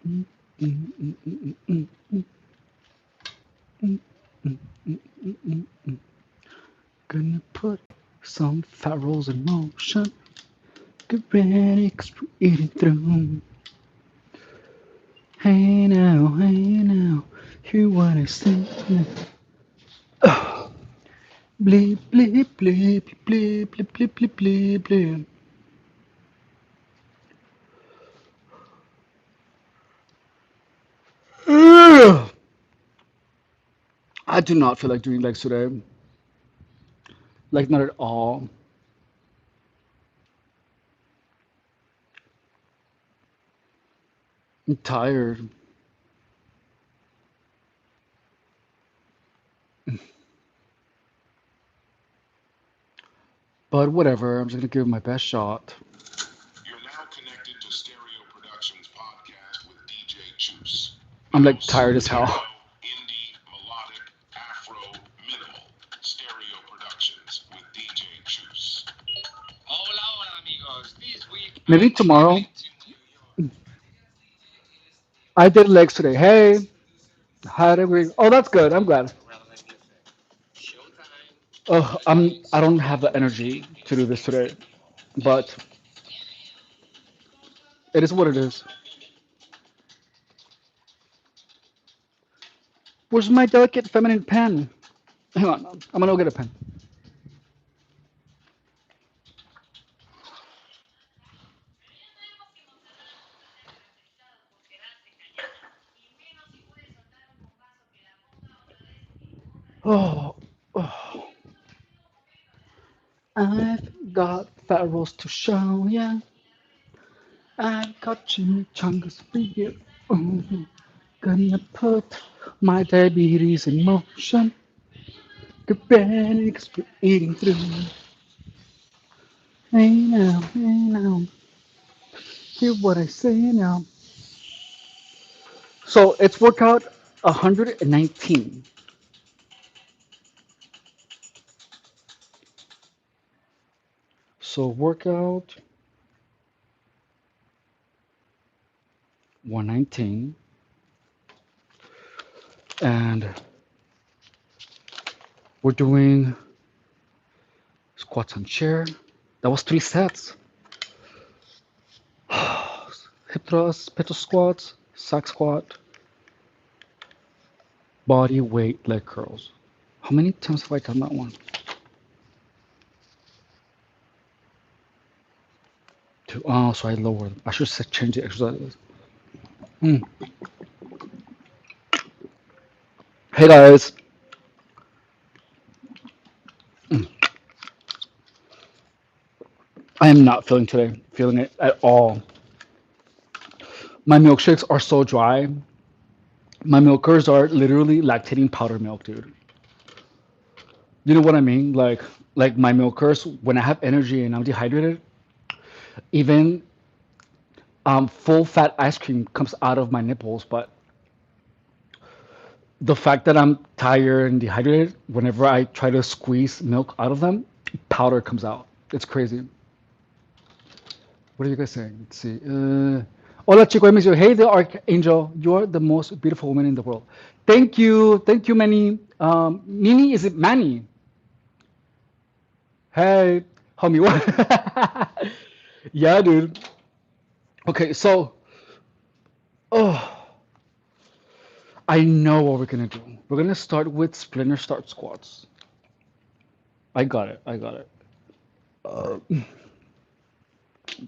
Mm, mm, mm, mm, mm, mm, mm, mm, mm, mm, mm. Gonna put some fat rolls in motion. Get ready, 'cause we're eating through. Hey now, hear what I say. Bleep, bleep, bleep, bleep, bleep, bleep, bleep, bleep, bleep. Ugh. I do not feel like doing legs today. Like, not at all. I'm tired. But whatever, I'm just gonna give it my best shot. You're now connected to Stereo Productions podcast with DJ Juice. I'm like House, tired as techno, hell. indie, melodic, afro, minimal. Stereo Productions with DJ Juice. Hola, hola, amigos. This week Maybe I'm tomorrow. traveling to New York. I did legs today. Hey, how did we? Oh, that's good. I'm glad. Showtime, Oh, Adrenaline I don't Super have the energy to do this today, Gangster. but it is what it is. Where's my delicate feminine pen? Hang on, I'm gonna go get a pen. Oh, oh. I've got fat rolls to show ya. I've got chimichangas for you. Ooh, gonna put my diabetes in motion. Get ready, 'cause we're eating through. Hey now, hear what I say now. So it's workout 119. So workout 119, and we're doing squats on chair. That was 3 sets. Hip thrust, pistol squats, sack squat, body weight leg curls. How many times have I done that one? Two. Oh, so I lowered. I should change the exercises. Hmm. Hey guys, I am not feeling it at all. My milkshakes are so dry. My milkers are literally lactating powder milk, dude. You know what I mean? Like my milkers, when I have energy and I'm dehydrated, even full fat ice cream comes out of my nipples. But the fact that I'm tired and dehydrated, whenever I try to squeeze milk out of them, powder comes out. It's crazy. What are you guys saying? Let's see. Hola, chico. I miss you. Hey, the Archangel. You're the most beautiful woman in the world. Thank you. Thank you, Manny. Mimi, is it Manny? Hey, homie. What? Yeah, dude. Okay, so, oh, I know what we're gonna do. We're gonna start with splinter start squats. I got it. I got it. Uh,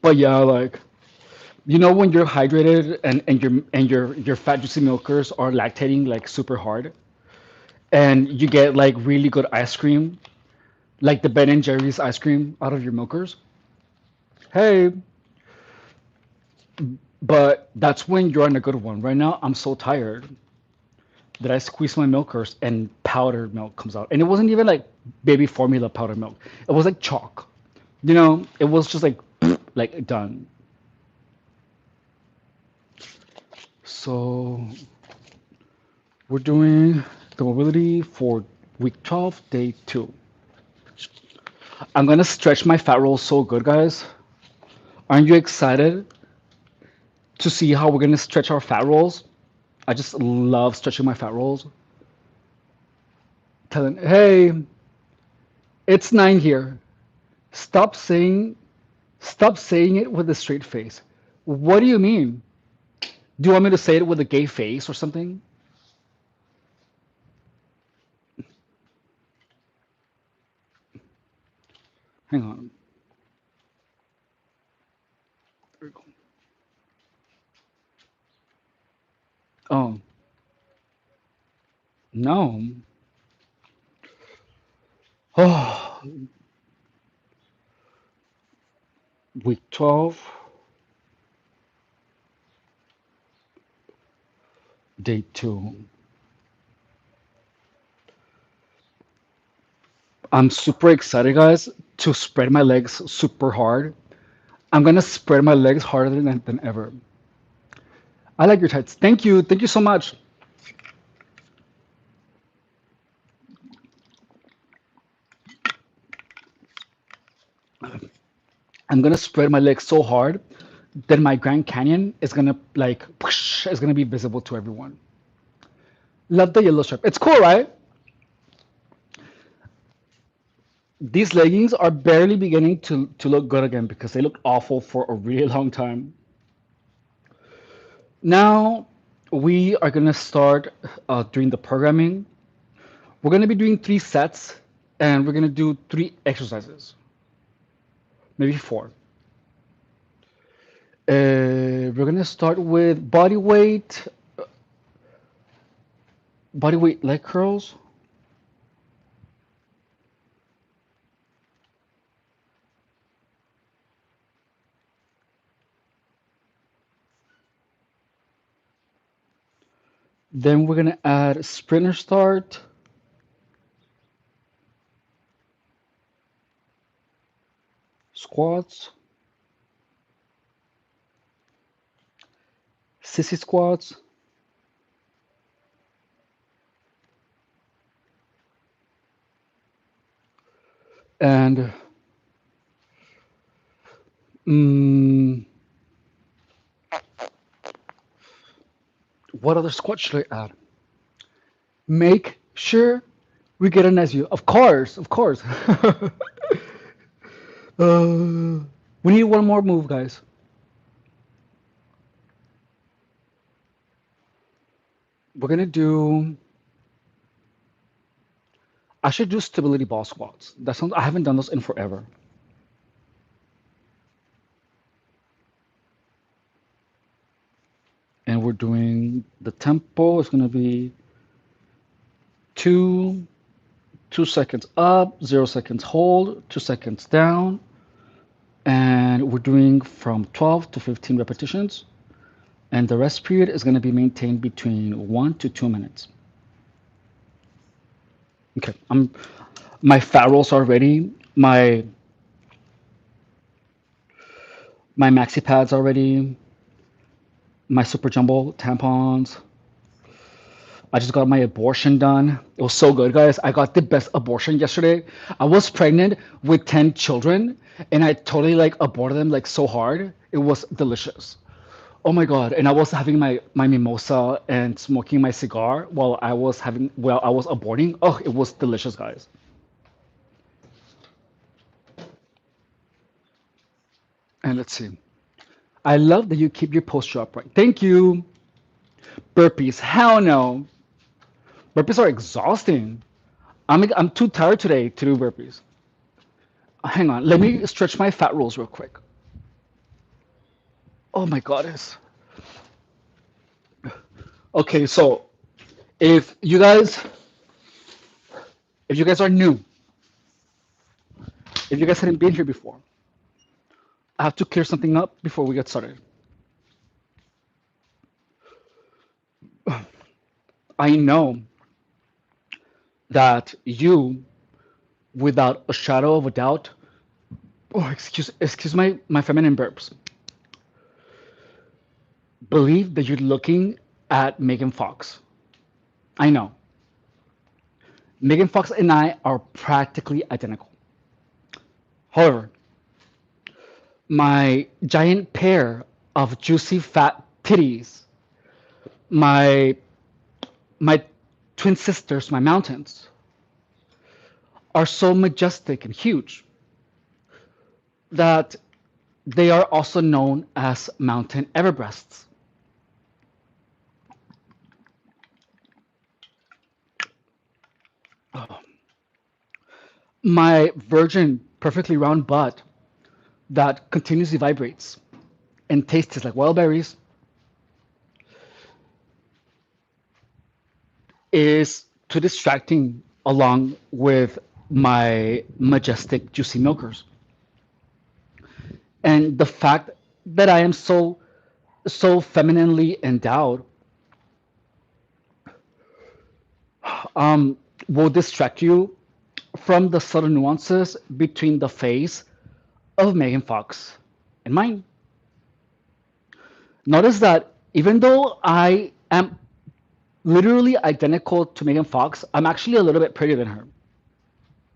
but yeah, like when you're hydrated and your fat juicy milkers are lactating like super hard, and you get like really good ice cream, like the Ben and Jerry's ice cream out of your milkers. Hey, but that's when you're on a good one. Right now, I'm so tired that I squeeze my milkers and powdered milk comes out. And it wasn't even like baby formula powdered milk. It was like chalk. It was just like like done. So we're doing the mobility for week 12, day 2. I'm gonna stretch my fat roll so good, guys. Aren't you excited to see how we're gonna stretch our fat rolls. I just love stretching my fat rolls. Telling, hey, it's 9 here. Stop saying, stop saying it with a straight face. What do you mean? Do you want me to say it with a gay face or something? Hang on. Oh, no. Oh, week 12, day 2. I'm super excited, guys, to spread my legs super hard. I'm gonna spread my legs harder than ever. I like your tights. Thank you. Thank you so much. I'm gonna spread my legs so hard that my Grand Canyon is gonna like whoosh, is gonna be visible to everyone. Love the yellow strip. It's cool, right? These leggings are barely beginning to look good again because they looked awful for a really long time. Now we are gonna start doing the programming. We're gonna be doing 3 sets, and we're gonna do 3 exercises, maybe 4. We're gonna start with body weight leg curls. Then we're gonna add sprinter start, squats, sissy squats, and mm, what other squat should I add? Make sure we get a nice view. Of course, of course. We need one more move, guys. We're gonna do. I should do stability ball squats. That sounds. I haven't done those in forever. And we're doing the tempo is gonna be 2, 2 seconds up, 0 seconds hold, 2 seconds down, and we're doing from 12 to 15 repetitions. And the rest period is gonna be maintained between 1 to 2 minutes. Okay, my fat rolls are ready. My maxi pads are ready. My super jumbo tampons. I just got my abortion done. It was so good, guys. I got the best abortion yesterday. I was pregnant with 10 children and I totally like aborted them like so hard. It was delicious. Oh my God. And I was having my mimosa and smoking my cigar while I was aborting. Oh, it was delicious, guys. And let's see. I love that you keep your posture upright. Thank you. Burpees. Hell no. Burpees are exhausting. I'm too tired today to do burpees. Hang on, let me stretch my fat rolls real quick. Oh my goddess. Okay, so if you guys if you guys are new, if you guys hadn't been here before, I have to clear something up before we get started. I know that you, without a shadow of a doubt, oh excuse my feminine burps, believe that you're looking at Megan Fox. I know. Megan Fox and I are practically identical. However, my giant pair of juicy fat titties, my my twin sisters, my mountains, are so majestic and huge that they are also known as mountain Everbreasts. My virgin, perfectly round butt that continuously vibrates and tastes like wild berries is too distracting along with my majestic juicy milkers. And the fact that I am so femininely endowed will distract you from the subtle nuances between the face of Megan Fox and mine. Notice that even though I am literally identical to Megan Fox, I'm actually a little bit prettier than her,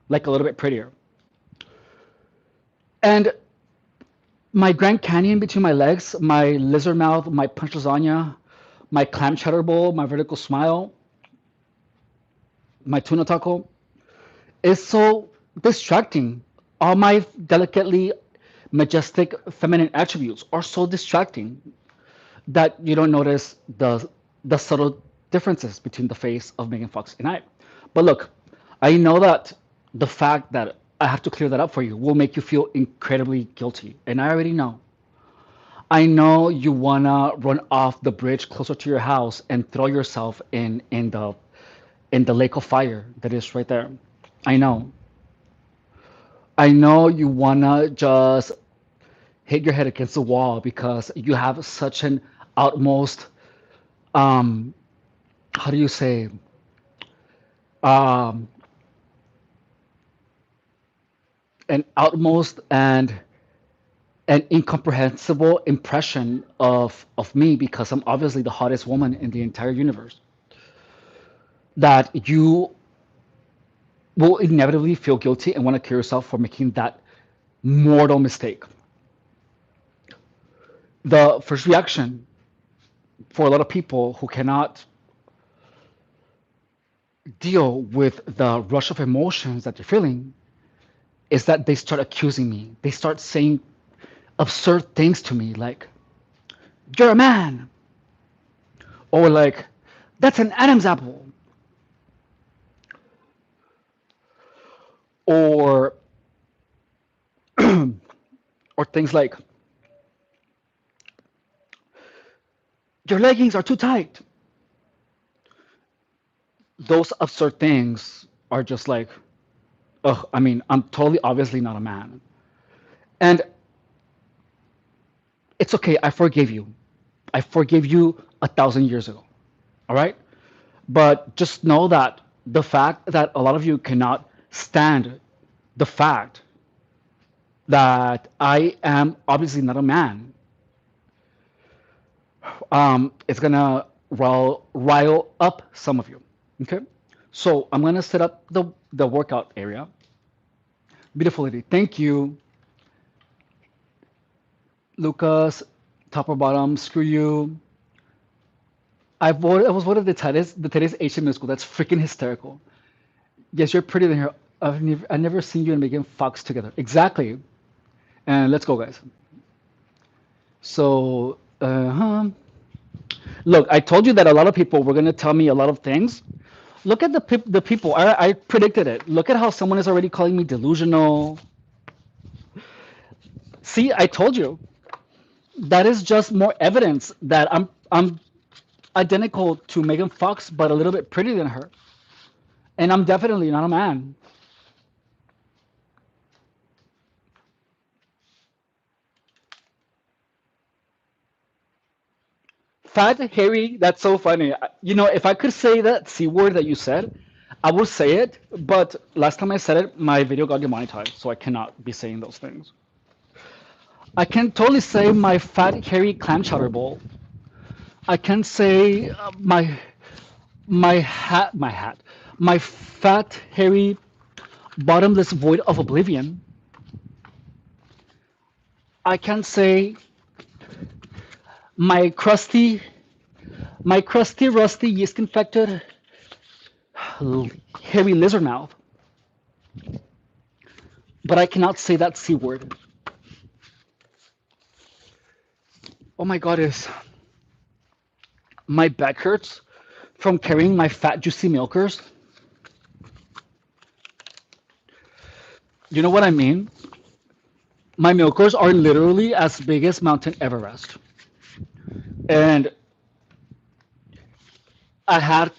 like a little bit prettier. And my Grand Canyon between my legs, my lizard mouth, my punch lasagna, my clam cheddar bowl, my vertical smile, my tuna taco is so distracting. All my delicately majestic feminine attributes are so distracting that you don't notice the subtle differences between the face of Megan Fox and I. But look, I know that the fact that I have to clear that up for you will make you feel incredibly guilty, and I already know. I know you wanna run off the bridge closer to your house and throw yourself in the lake of fire that is right there. I know. I know you wanna just hit your head against the wall because you have such an utmost um how do you say um an utmost and an incomprehensible impression of me because I'm obviously the hottest woman in the entire universe that you will inevitably feel guilty and want to kill yourself for making that mortal mistake. The first reaction for a lot of people who cannot deal with the rush of emotions that they're feeling is that they start accusing me. They start saying absurd things to me like, "You're a man," or like, "That's an Adam's apple," or or things like, "Your leggings are too tight." Those absurd things are just like, ugh, I mean, I'm totally obviously not a man. And it's okay, I forgave you. I forgave you 1,000 years ago. All right? But just know that the fact that a lot of you cannot stand the fact that I am obviously not a man, it's gonna rile up some of you. Okay? So I'm gonna set up the workout area. Beautiful lady. Thank you, Lucas. Top or bottom? Screw you. I was voted the today's Asian school. That's freaking hysterical. Yes, you're prettier than her. I've never seen you and Megan Fox together. Exactly. And let's go, guys. So, look, I told you that a lot of people were gonna tell me a lot of things. Look at the people. I predicted it. Look at how someone is already calling me delusional. See, I told you. That is just more evidence that I'm identical to Megan Fox, but a little bit prettier than her. And I'm definitely not a man. Fat, hairy, that's so funny. You know, if I could say that C word that you said, I would say it, but last time I said it, my video got demonetized, so I cannot be saying those things. I can totally say my fat, hairy clam chowder bowl. I can say my fat, hairy, bottomless void of oblivion. I can say My crusty, my crusty, rusty, yeast infected, hairy lizard mouth. But I cannot say that C word. Oh my god, is my back hurts from carrying my fat, juicy milkers. You know what I mean? My milkers are literally as big as Mountain Everest. And I had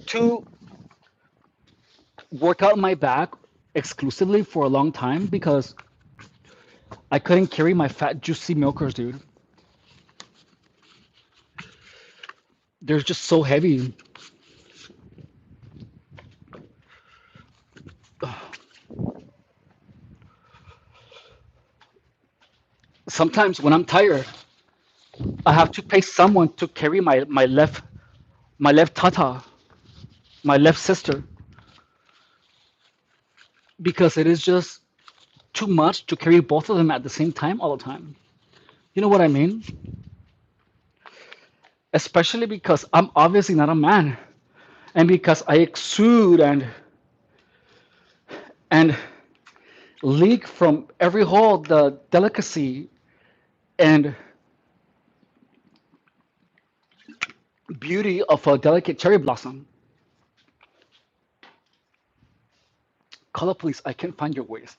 to work out my back exclusively for a long time because I couldn't carry my fat, juicy milkers, dude. They're just so heavy. Sometimes when I'm tired, I have to pay someone to carry my left tata, my left sister, because it is just too much to carry both of them at the same time all the time. You know what I mean? Especially because I'm obviously not a man, and because I exude and leak from every hole the delicacy and beauty of a delicate cherry blossom. Call the police. I can't find your waist.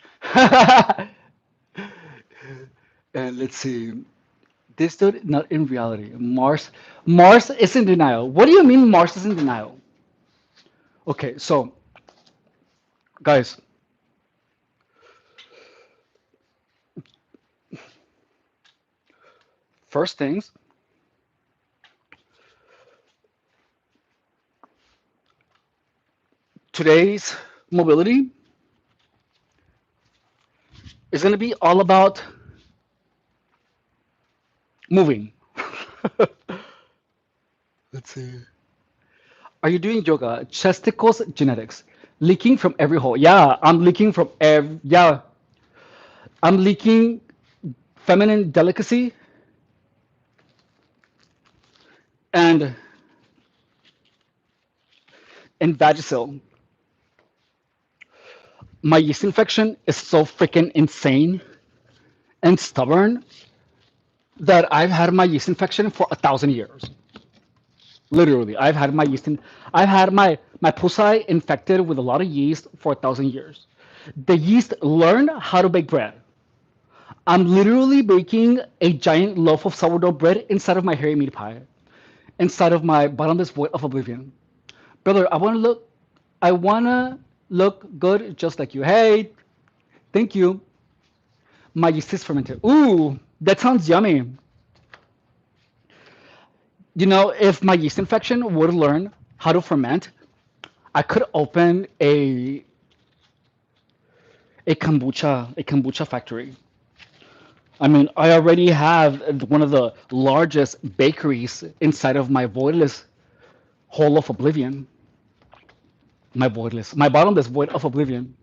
And let's see. This dude not in reality. Mars is in denial. What do you mean Mars is in denial? Okay, so guys, first things, today's mobility is going to be all about moving. Let's see. Are you doing yoga? Chesticles genetics. Leaking from every hole. Yeah, I'm leaking from every. Yeah, I'm leaking feminine delicacy and Vagisil. My yeast infection is so freaking insane and stubborn that I've had my yeast infection for 1,000 years. Literally, I've had my pussy infected with a lot of yeast for 1,000 years. The yeast learned how to bake bread. I'm literally baking a giant loaf of sourdough bread inside of my hairy meat pie, inside of my bottomless void of oblivion. Brother, I wanna look good just like you. Hey, thank you. My yeast is fermented. Ooh, that sounds yummy. You know, if my yeast infection would learn how to ferment, I could open a kombucha factory. I mean, I already have one of the largest bakeries inside of my voidless hole of oblivion. My bottomless void of oblivion.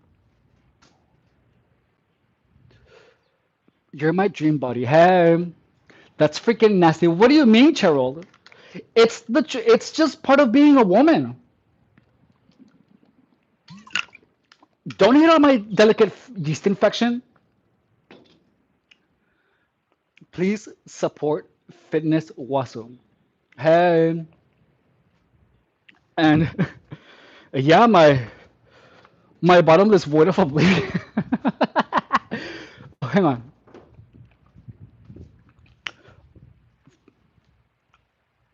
You're my dream body. Hey, that's freaking nasty. What do you mean, Cheryl? It's just part of being a woman. Don't hit on my delicate yeast infection. Please support Fitness Wasu. Hey, and yeah, my bottomless void of oblivion. Oh, hang on.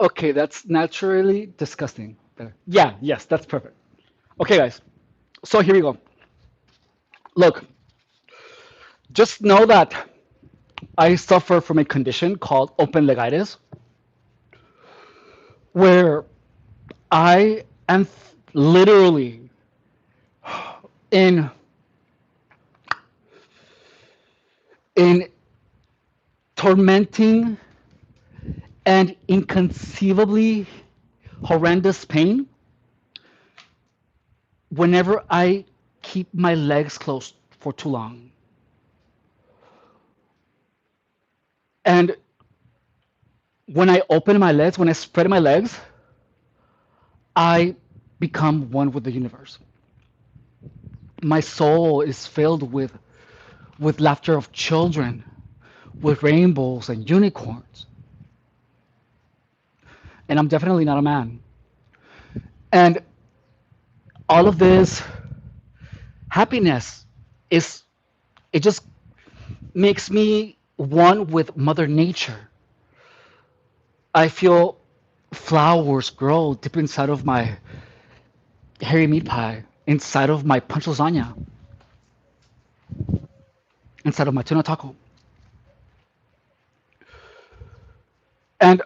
Okay, that's naturally disgusting. Yeah, yes, that's perfect. Okay, guys. So here we go. Look, just know that I suffer from a condition called open legitis, where I am literally in in tormenting and inconceivably horrendous pain whenever I keep my legs closed for too long. And When I open my legs, when I spread my legs, I become one with the universe. My soul is filled with laughter of children, with rainbows and unicorns. And I'm definitely not a man. And all of this happiness is, it just makes me one with Mother Nature. I feel flowers grow deep inside of my hairy meat pie, inside of my punch lasagna, inside of my tuna taco. And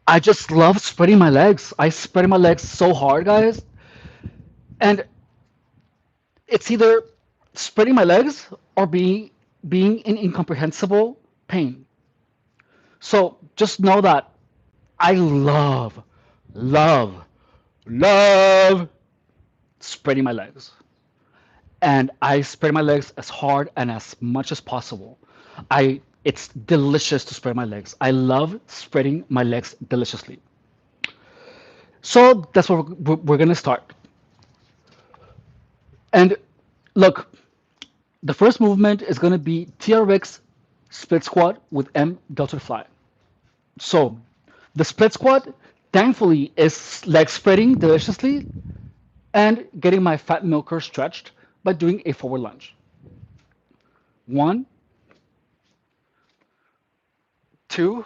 I just love spreading my legs. I spread my legs so hard, guys. And it's either spreading my legs or being in incomprehensible pain. So just know that I love, love spreading my legs. And I spread my legs as hard and as much as possible. It's delicious to spread my legs. I love spreading my legs deliciously. So that's what we're gonna start. And look, the first movement is gonna be TRX split squat with M delta fly. So the split squat, thankfully, is leg spreading deliciously and getting my fat milker stretched by doing a forward lunge. One, two.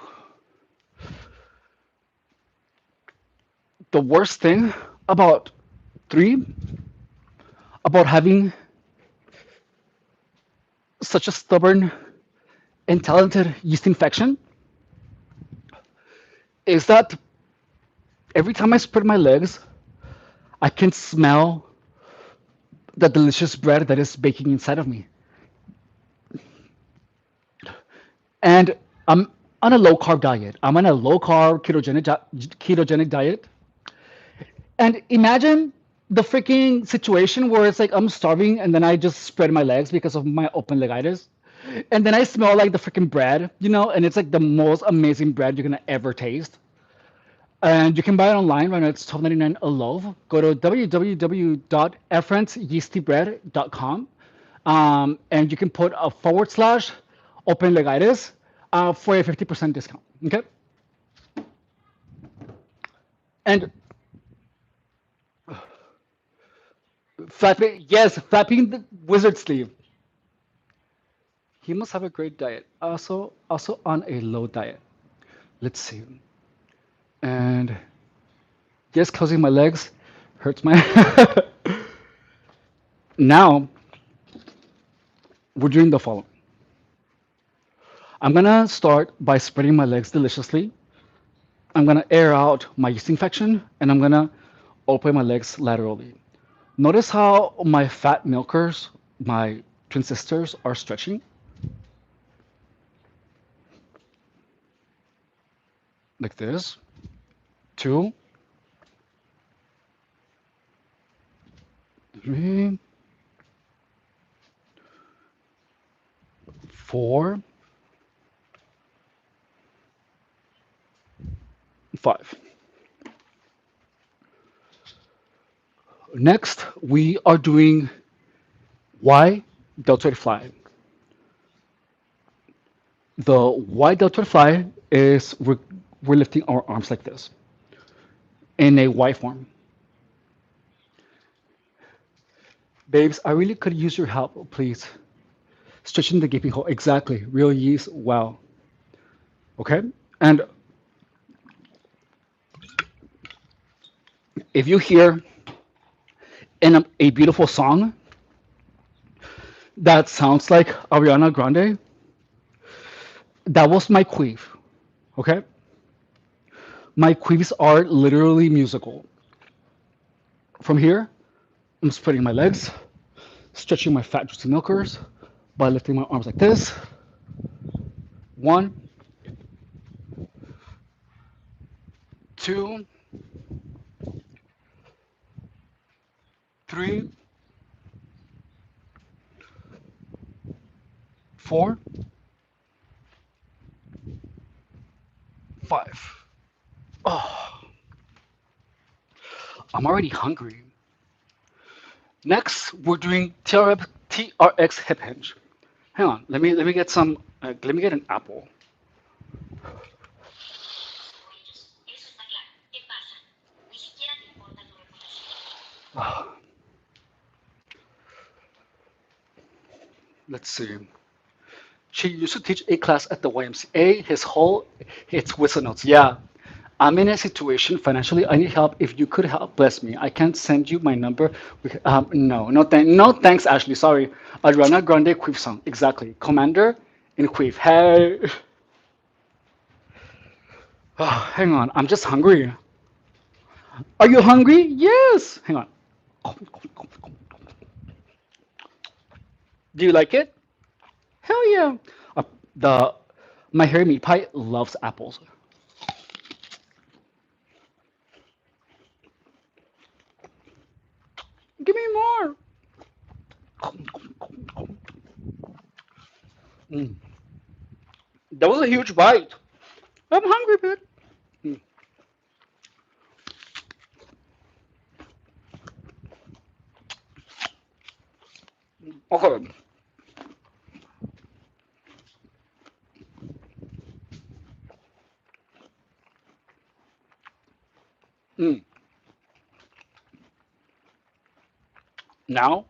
The worst thing about three, about having such a stubborn and talented yeast infection, is that every time I spread my legs, I can smell the delicious bread that is baking inside of me. And I'm on a low carb diet. I'm on a low carb ketogenic diet. And imagine the freaking situation where it's like I'm starving and then I just spread my legs because of my open legitis. And then I smell like the freaking bread, and it's like the most amazing bread you're gonna ever taste. And you can buy it online right now. It's 12.99 a loaf. Go to www.efransyeastybread.com, and you can put a forward slash open legitis for a 50% discount. Okay. And flapping, yes, flapping the wizard sleeve. He must have a great diet. Also on a low diet. Let's see. And yes, closing my legs hurts my. Now we're doing the following. I'm gonna start by spreading my legs deliciously. I'm gonna air out my yeast infection, and I'm gonna open my legs laterally. Notice how my fat milkers, my twin sisters, are stretching like this. Two, three, four, five. Next, we are doing Y deltoid fly. The Y deltoid fly is we're lifting our arms like this in a Y form. Babes, I really could use your help, please. Stretching the gaping hole. Exactly. Real yeast. Wow. Okay. And if you hear in a beautiful song that sounds like Ariana Grande, that was my queef. Okay. My queefs are literally musical. From here, I'm spreading my legs, stretching my fat juicy milkers by lifting my arms like this. One, two, three, four, 5. Oh, I'm already hungry. Next, we're doing TRX hip hinge. Hang on, let me get some. Let me get an apple. Let's see. She used to teach a class at the YMCA. It's whistle notes. Yeah, I'm in a situation financially. I need help. If you could help, bless me. I can't send you my number. No, no thanks, Ashley. Sorry. Ariana Grande Queef song. Exactly. Commander in Queef. Hey. Oh, hang on. I'm just hungry. Are you hungry? Yes. Hang on. Do you like it? Hell yeah. The My hairy meat pie loves apples. Give me more. Mm. That was a huge bite. I'm hungry, man. Mm. Okay. Mm. Now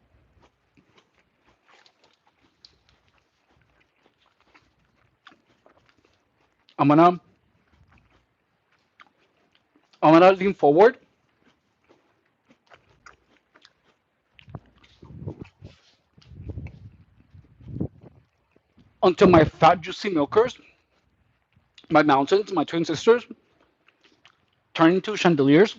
I'm gonna I'm gonna lean forward until my fat, juicy milkers, my mountains, my twin sisters, turn into chandeliers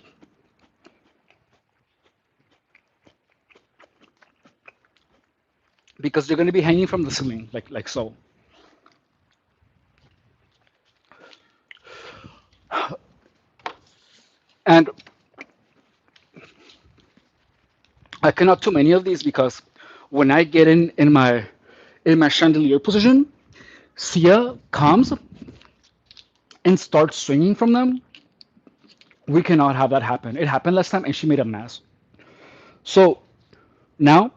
because they're gonna be hanging from the ceiling like so. And I cannot too many of these because when I get in my chandelier position, Sia comes and starts swinging from them. We cannot have that happen. It happened last time and she made a mess. So now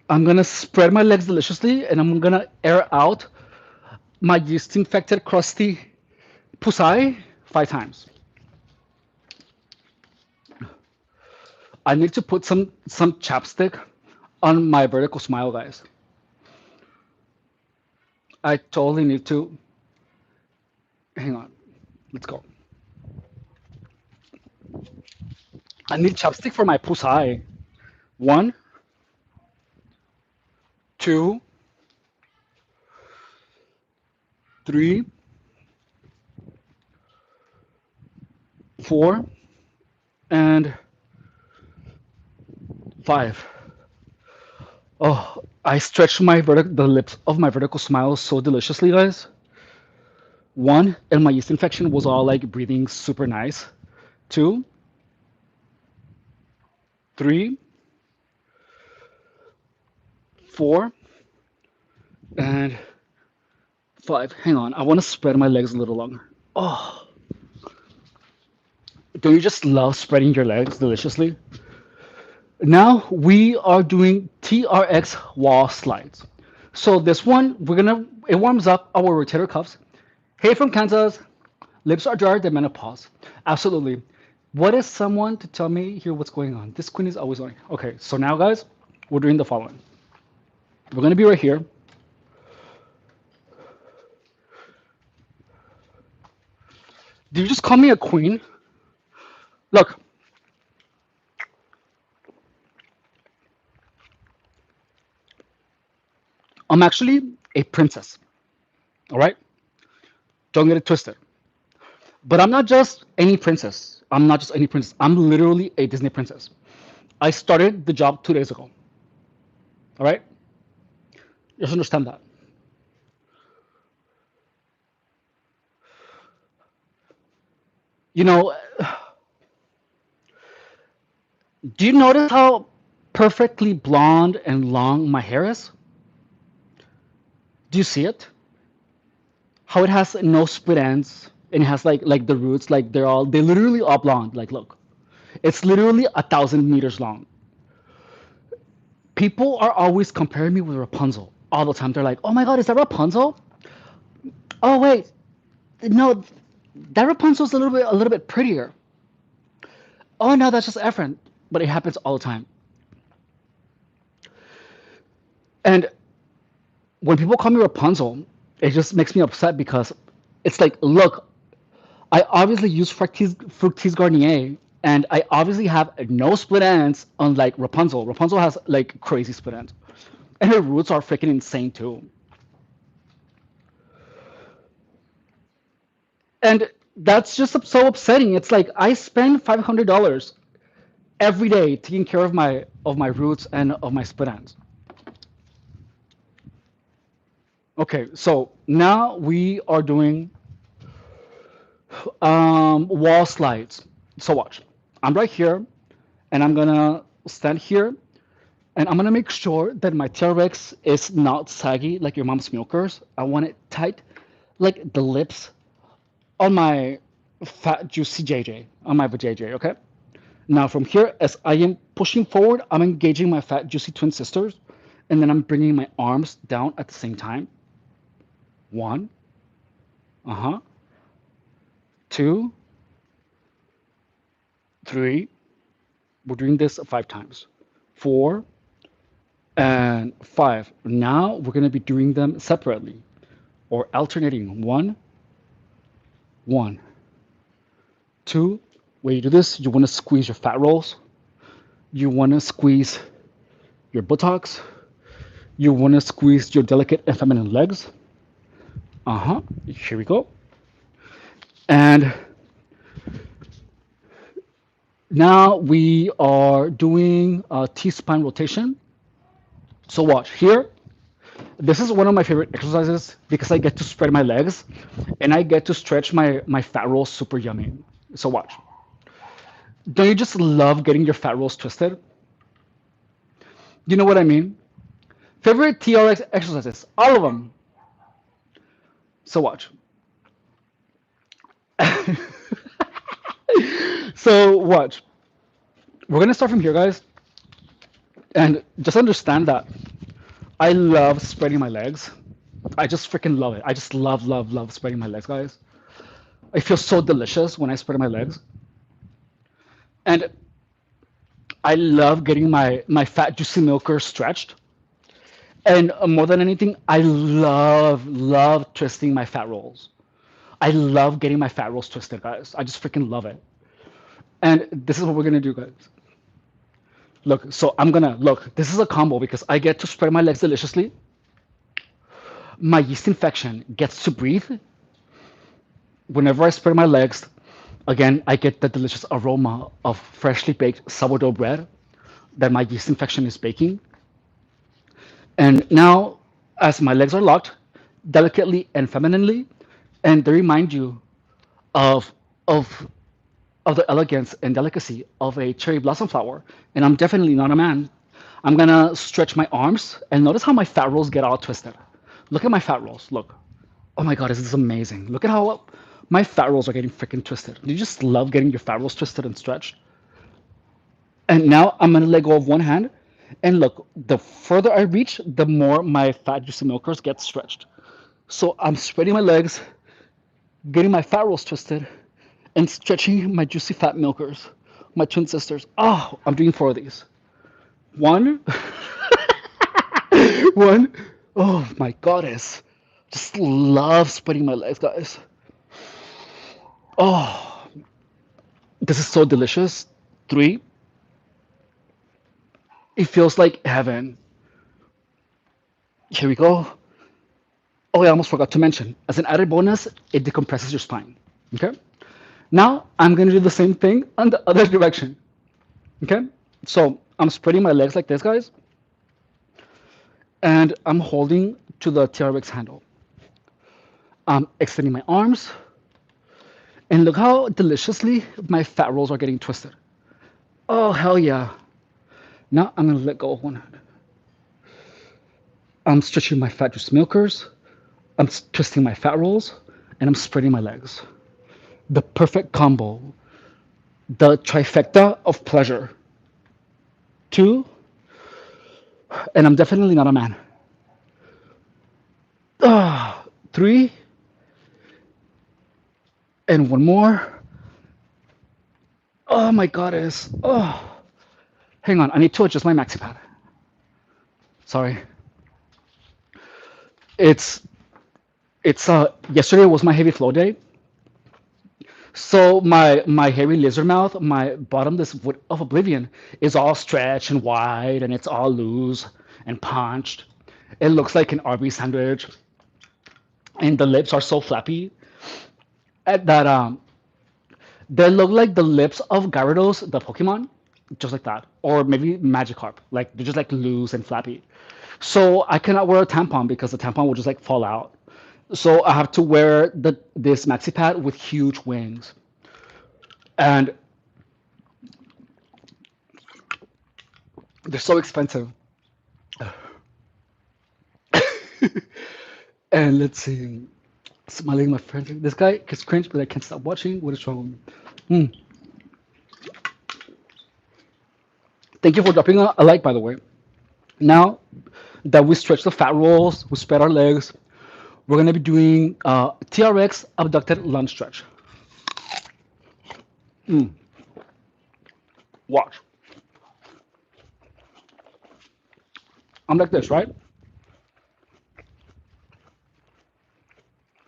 I'm gonna spread my legs deliciously and I'm gonna air out my yeast infected crusty pusai 5 times. I need to put some chapstick on my vertical smile, guys. I totally need to. Hang on. Let's go. I need chapstick for my pusai. One, two, three, 4, and 5. Oh, I stretched the lips of my vertical smile so deliciously, guys. One, and my yeast infection was all like breathing super nice. Two, three, 4, and 5. Hang on, I want to spread my legs a little longer. Oh, don't you just love spreading your legs deliciously? Now we are doing TRX wall slides. So this one, it warms up our rotator cuffs. Hey from Kansas, lips are dry, the menopause. Absolutely. What is someone to tell me here what's going on? This queen is always on. Okay, so now guys, we're doing the following. We're gonna be right here. Did you just call me a queen? Look, I'm actually a princess. All right? Don't get it twisted. But I'm not just any princess. I'm not just any princess. I'm literally a Disney princess. I started the job 2 days ago. All right? Just understand that. You know, do you notice how perfectly blonde and long my hair is? Do you see it? How it has no split ends, and it has like the roots, like they literally all blonde. Like, look, it's literally 1,000 meters long. People are always comparing me with Rapunzel all the time. They're like, "Oh my God, is that Rapunzel? Oh wait, no, that Rapunzel's a little bit prettier. Oh no, that's just Efren." But it happens all the time. And when people call me Rapunzel, it just makes me upset because it's like, look, I obviously use Fructis Garnier, and I obviously have no split ends, unlike Rapunzel. Rapunzel has like crazy split ends, and her roots are freaking insane too. And that's just so upsetting. It's like I spend $500 every day taking care of my roots and of my split ends. Okay, so now we are doing wall slides. So watch. I'm right here, and I'm gonna stand here, and I'm gonna make sure that my TRX is not saggy like your mom's milkers. I want it tight, like the lips on my fat juicy JJ, on my JJ. Okay. Now from here, as I am pushing forward, I'm engaging my fat juicy twin sisters, and then I'm bringing my arms down at the same time. One, uh-huh, two, three. We're doing this 5 times. 4 and 5. Now we're going to be doing them separately or alternating. One, one, two. When you do this, you want to squeeze your fat rolls. You want to squeeze your buttocks. You want to squeeze your delicate and feminine legs. Uh-huh. Here we go. And now we are doing a T-spine rotation. So watch here. This is one of my favorite exercises because I get to spread my legs and I get to stretch my fat rolls super yummy. So watch. Don't you just love getting your fat rolls twisted? You know what I mean? Favorite TRX exercises, all of them. So watch. So watch. We're gonna start from here, guys, and just understand that I love spreading my legs. I just freaking love it. I just love, love, love spreading my legs, guys. I feel so delicious when I spread my legs, and I love getting my fat juicy milker stretched. And more than anything, I love, love twisting my fat rolls. I love getting my fat rolls twisted, guys. I just freaking love it. And this is what we're gonna do, guys. Look, so I'm gonna look. This is a combo because I get to spread my legs deliciously. My yeast infection gets to breathe whenever I spread my legs. Again, I get the delicious aroma of freshly baked sourdough bread that my yeast infection is baking. And now, as my legs are locked, delicately and femininely, and they remind you of of of the elegance and delicacy of a cherry blossom flower. And I'm definitely not a man. I'm gonna stretch my arms and notice how my fat rolls get all twisted. Look at my fat rolls. Look. Oh my God, this is amazing. Look at how my fat rolls are getting freaking twisted. Do you just love getting your fat rolls twisted and stretched? And now I'm gonna let go of one hand. And look, the further I reach, the more my fat juicy milkers get stretched. So I'm spreading my legs, getting my fat rolls twisted, and stretching my juicy fat milkers, my twin sisters. Oh, I'm doing 4 of these. One, one. Oh my goddess. Just love spreading my legs, guys. Oh, this is so delicious. 3. It feels like heaven. Here we go. Oh, I almost forgot to mention. As an added bonus, it decompresses your spine. Okay. Now I'm gonna do the same thing on the other direction. Okay. So I'm spreading my legs like this, guys, and I'm holding to the TRX handle. I'm extending my arms, and look how deliciously my fat rolls are getting twisted. Oh hell yeah! Now I'm gonna let go of one hand. I'm stretching my fat juice milkers. I'm twisting my fat rolls, and I'm spreading my legs. The perfect combo. The trifecta of pleasure. Two, and I'm definitely not a man. Three, and one more. Oh my goddess. Oh, hang on. I need to adjust my maxi pad. Sorry. It's yesterday was my heavy flow day. So my hairy lizard mouth, my bottomless wood of oblivion, is all stretched and wide, and it's all loose and punched. It looks like an Arby's sandwich, and the lips are so flappy that they look like the lips of Gyarados, the Pokemon, just like that, or maybe Magikarp. Like they're just like loose and flappy. So I cannot wear a tampon because the tampon will just like fall out. So I have to wear this maxi pad with huge wings, and they're so expensive. And let's see, smiling my friend. This guy gets cringe, but I can't stop watching. What is wrong? Hmm. Thank you for dropping a like, by the way. Now that we stretch the fat rolls, we spread our legs, we're gonna be doing TRX abducted lunge stretch. Mm. Watch. I'm like this, right?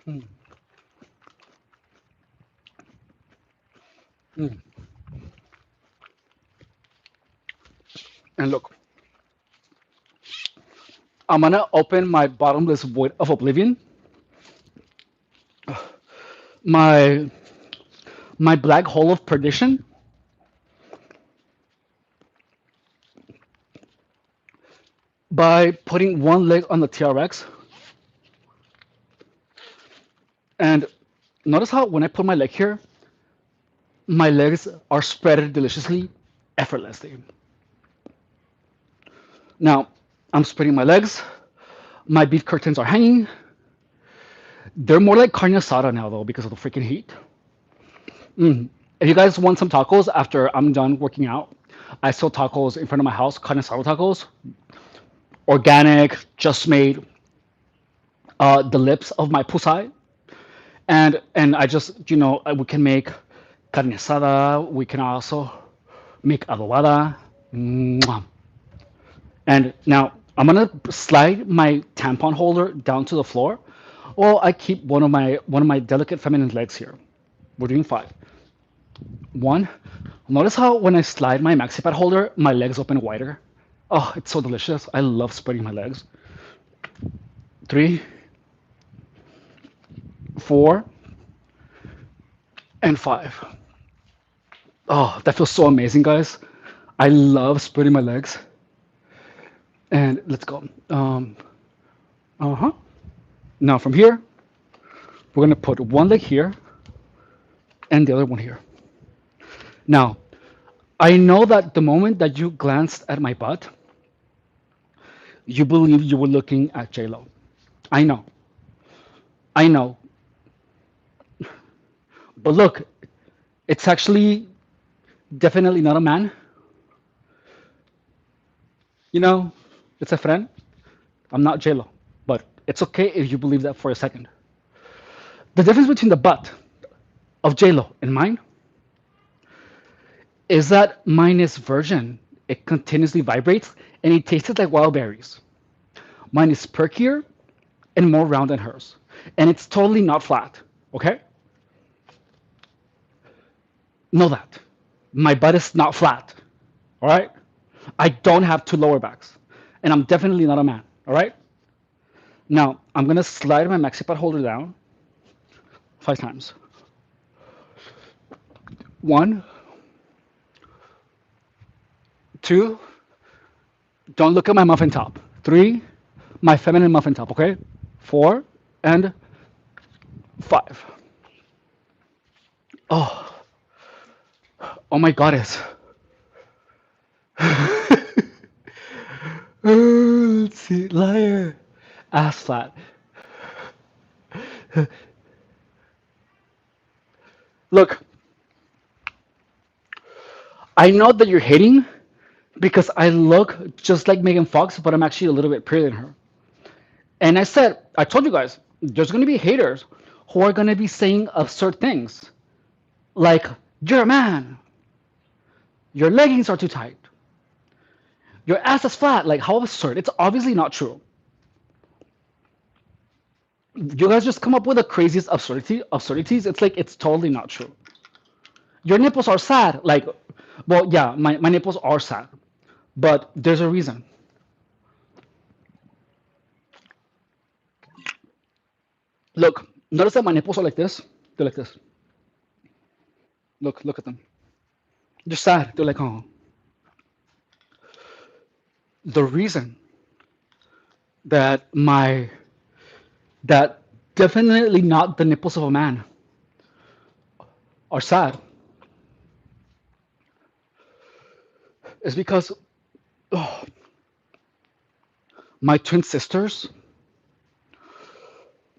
Mm. Mm. And look, I'm gonna open my bottomless void of oblivion, my black hole of perdition, by putting one leg on the TRX. And notice how when I put my leg here, my legs are spread deliciously, effortlessly. Now, I'm spreading my legs. My beef curtains are hanging. They're more like carne asada now, though, because of the freaking heat. Mm. If you guys want some tacos after I'm done working out, I sell tacos in front of my house, carne asada tacos, organic, just made, the lips of my pusai. And I just, we can make carne asada. We can also make adobada. Mwah. And now I'm gonna slide my tampon holder down to the floor. Well, I keep one of my delicate feminine legs here. We're doing five. One. Notice how when I slide my maxi pad holder, my legs open wider. Oh, it's so delicious. I love spreading my legs. Three, four, and five. Oh, that feels so amazing, guys. I love spreading my legs. And let's go. Uh-huh. Now from here, we're gonna put one leg here and the other one here. Now, I know that the moment that you glanced at my butt, you believe you were looking at J-Lo. I know. I know. But look, it's actually definitely not a man. You know, it's a friend. I'm not J-Lo. But it's okay if you believe that for a second. The difference between the butt of J-Lo and mine is that mine is virgin. It continuously vibrates and it tastes like wild berries. Mine is perkier and more round than hers. And it's totally not flat. Okay? Know that. My butt is not flat. All right? I don't have two lower backs. And I'm definitely not a man. All right? Now, I'm going to slide my maxi pad holder down 5 times. One, two, don't look at my muffin top. Three, my feminine muffin top, okay? Four, and five. Oh, oh my goddess. Let's see, liar. Ass flat. Look, I know that you're hating because I look just like Megan Fox, but I'm actually a little bit prettier than her. And I said, I told you guys, there's going to be haters who are going to be saying absurd things like, you're a man, your leggings are too tight, your ass is flat. Like, how absurd. It's obviously not true. You guys just come up with the craziest absurdities. It's like, it's totally not true. Your nipples are sad. Like, well, yeah, my nipples are sad, but there's a reason. Look, notice that my nipples are like this. They're like this. Look at them. They're sad. They're like, oh. The reason that my that definitely not the nipples of a man are sad is because oh, my twin sisters,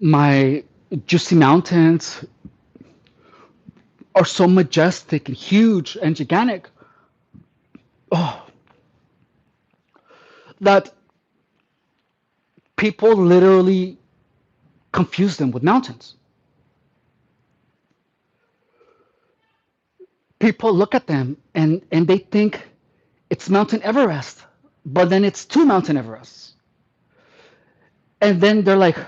my juicy mountains are so majestic and huge and gigantic. Oh, that people literally confuse them with mountains. People look at them and they think it's Mountain Everest, but then it's two Mountain Everests. And then they're like,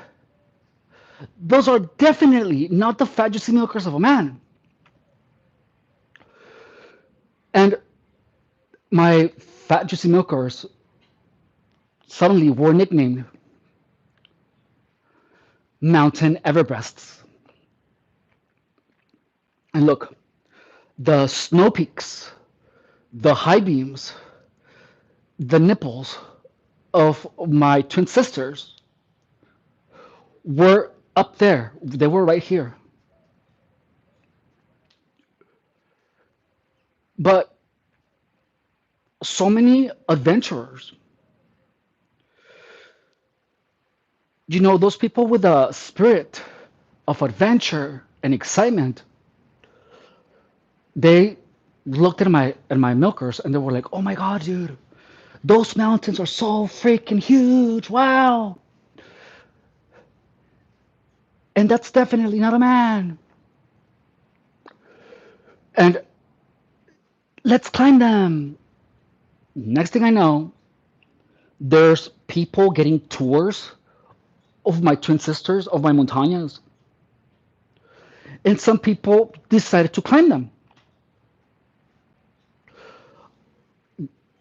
those are definitely not the fat juicy milkers of a man. And my fat juicy milkers suddenly were nicknamed Mountain Everbreasts. And look, the snow peaks, the high beams, the nipples of my twin sisters were up there. They were right here. But so many adventurers, those people with a spirit of adventure and excitement, they looked at my milkers and they were like, "Oh my God, dude, those mountains are so freaking huge! Wow!" And that's definitely not a man. And let's climb them. Next thing I know, there's people getting tours of my twin sisters, of my montañas, and some people decided to climb them.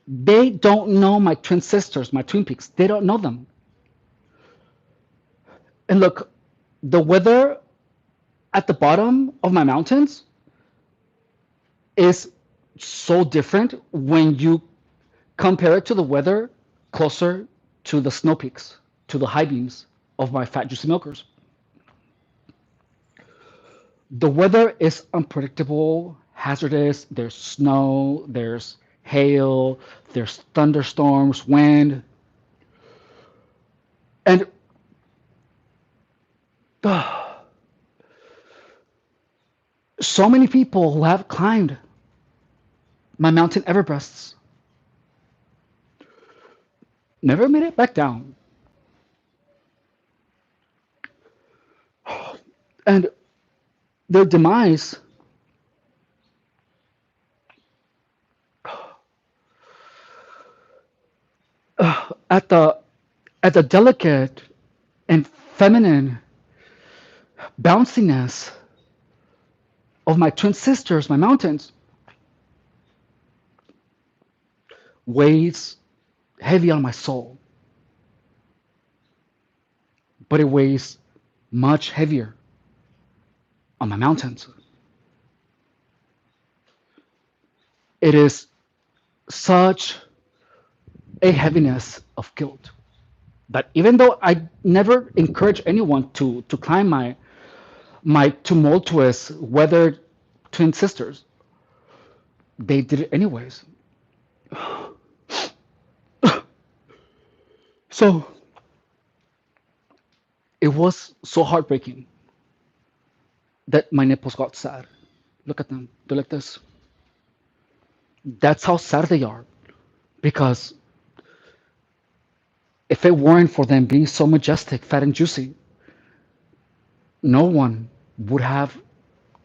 They don't know my twin sisters, my twin peaks. They don't know them. And look, the weather at the bottom of my mountains is so different when you compare it to the weather closer to the snow peaks, to the high beams of my fat juicy milkers. The weather is unpredictable, hazardous. There's snow, there's hail, there's thunderstorms, wind, and so many people who have climbed my mountain Everbreasts never made it back down. And their demise at the delicate and feminine bounciness of my twin sisters, my mountains, weighs heavy on my soul, but it weighs much heavier on my mountains. It is such a heaviness of guilt that even though I never encourage anyone to climb my tumultuous weathered twin sisters, they did it anyways. So it was so heartbreaking that my nipples got sad. Look at them. They're like this. That's how sad they are. Because if it weren't for them being so majestic, fat, and juicy, no one would have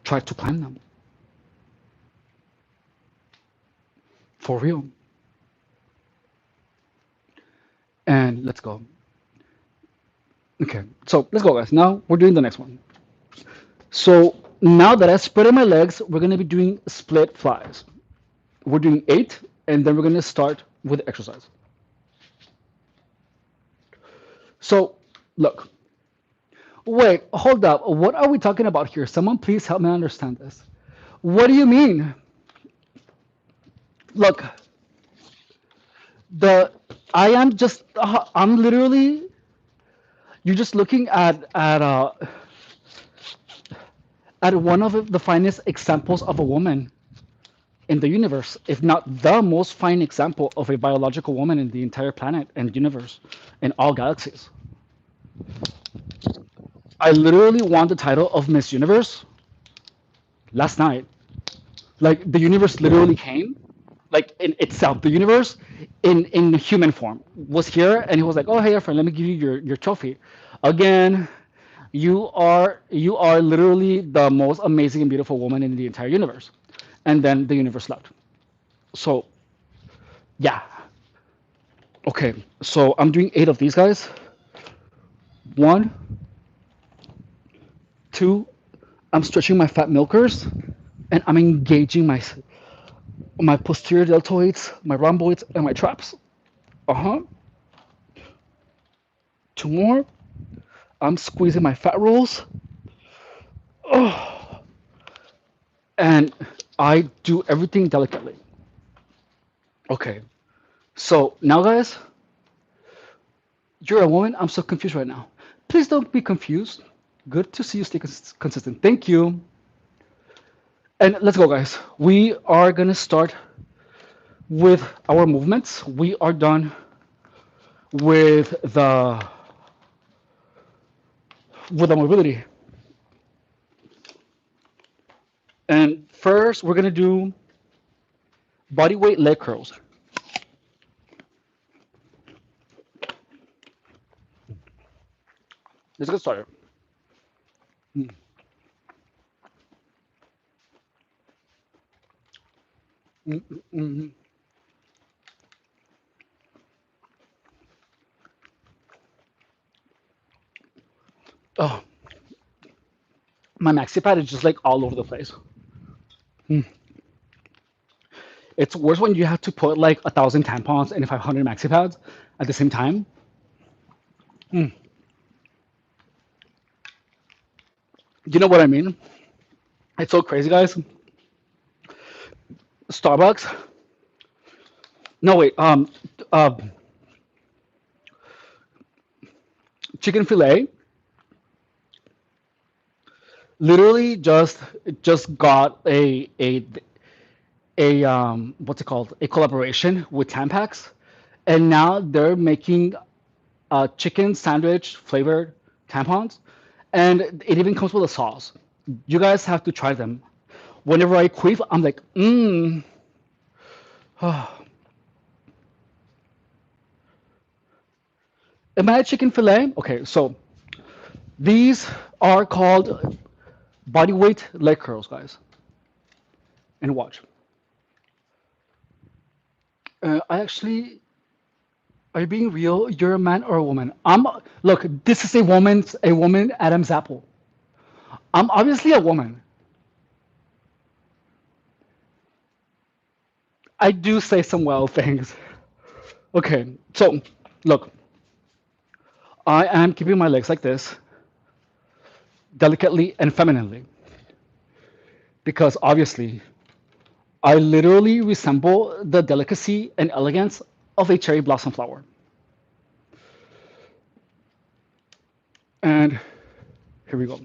tried to climb them. For real. And let's go. Okay, so let's go, guys. Now we're doing the next one. So now that I spread my legs, we're gonna be doing split flies. We're doing 8, and then we're gonna start with exercise. So look, wait, hold up. What are we talking about here? Someone please help me understand this. What do you mean? Look, the I am just I'm literally you're just looking at one of the finest examples of a woman in the universe, if not the most fine example of a biological woman in the entire planet and universe in all galaxies. I literally won the title of Miss Universe last night. Like the universe literally came, like in itself, the universe in human form was here, and he was like, "Oh hey, friend, let me give you your trophy." Again, you are literally the most amazing and beautiful woman in the entire universe, and then the universe left. So yeah, okay. So I'm doing 8 of these guys. One, two. I'm stretching my fat milkers, and I'm engaging my posterior deltoids, my rhomboids, and my traps. Uh-huh. 2 more. I'm squeezing my fat rolls. Oh, and I do everything delicately. Okay. So now, guys, you're a woman. I'm so confused right now. Please don't be confused. Good to see you stay consistent. Thank you. And let's go, guys. We are gonna start with our movements. We are done with the mobility. And first, we're gonna do body weight leg curls. Let's get started. Mm, mm, mm. Oh, my maxi pad is just like all over the place. Mm. It's worse when you have to put like 1,000 tampons and 500 maxi pads at the same time. Mm. You know what I mean? It's so crazy, guys. Starbucks. No wait. Uh, chicken fillet. Literally just got a what's it called? A collaboration with Tampax, and now they're making chicken sandwich flavored tampons, and it even comes with a sauce. You guys have to try them. Whenever I queef, I'm like, mmm. Am I a chicken fillet? Okay, so these are called body weight leg curls, guys. And watch. I actually, are you being real? You're a man or a woman? Look. This is a woman Adam's apple. I'm obviously a woman. I do say some wild things. Okay, so look, I am keeping my legs like this, delicately and femininely, because obviously I literally resemble the delicacy and elegance of a cherry blossom flower. And here we go.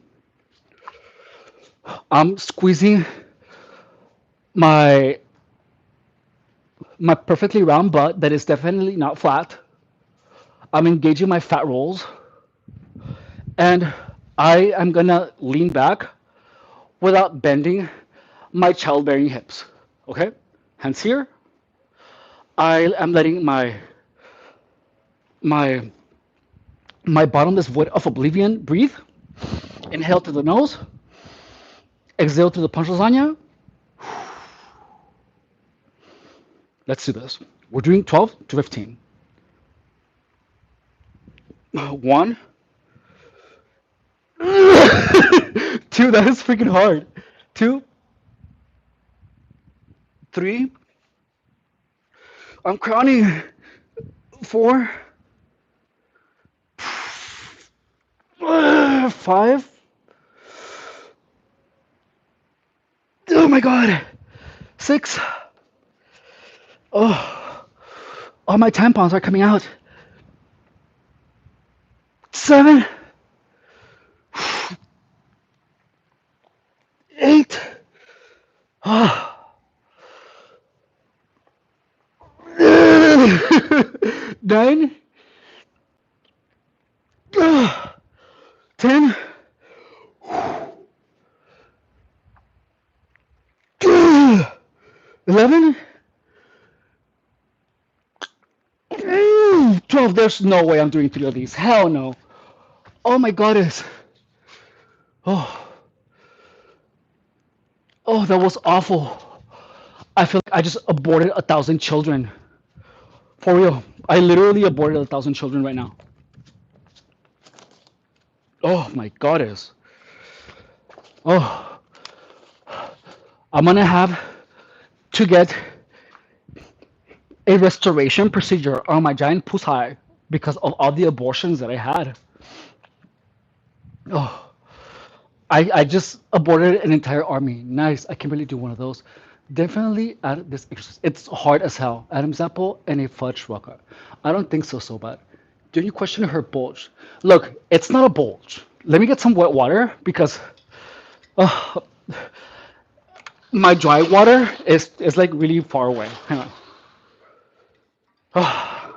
I'm squeezing my my perfectly round butt that is definitely not flat. I'm engaging my fat rolls, and I am gonna lean back without bending my childbearing hips. Okay? Hands here. I am letting my my bottomless void of oblivion breathe. Inhale through the nose. Exhale through the punch lasagna. Let's do this. We're doing 12 to 15. One. Two, that is freaking hard. Two, three. I'm counting. Four. Five. Oh my god. Six. Oh, all my tampons are coming out. Seven. Eight. Oh. Nine. 10. 11. 12. There's no way I'm doing three of these. Hell no. Oh my goddess. Oh, oh, that was awful. I feel like I just aborted 1,000 children. For real. I literally aborted 1,000 children right now. Oh my goddess. Oh, I'm gonna have to get a restoration procedure on my giant pussy because of all the abortions that I had. Oh, I just aborted an entire army. Nice. I can really do one of those. Definitely add this exercise. It's hard as hell. Adam's apple and a fudge rocker. I don't think so bad. Do you question her bulge? Look, it's not a bulge. Let me get some wet water because uh, my dry water is like really far away. Hang on. Oh,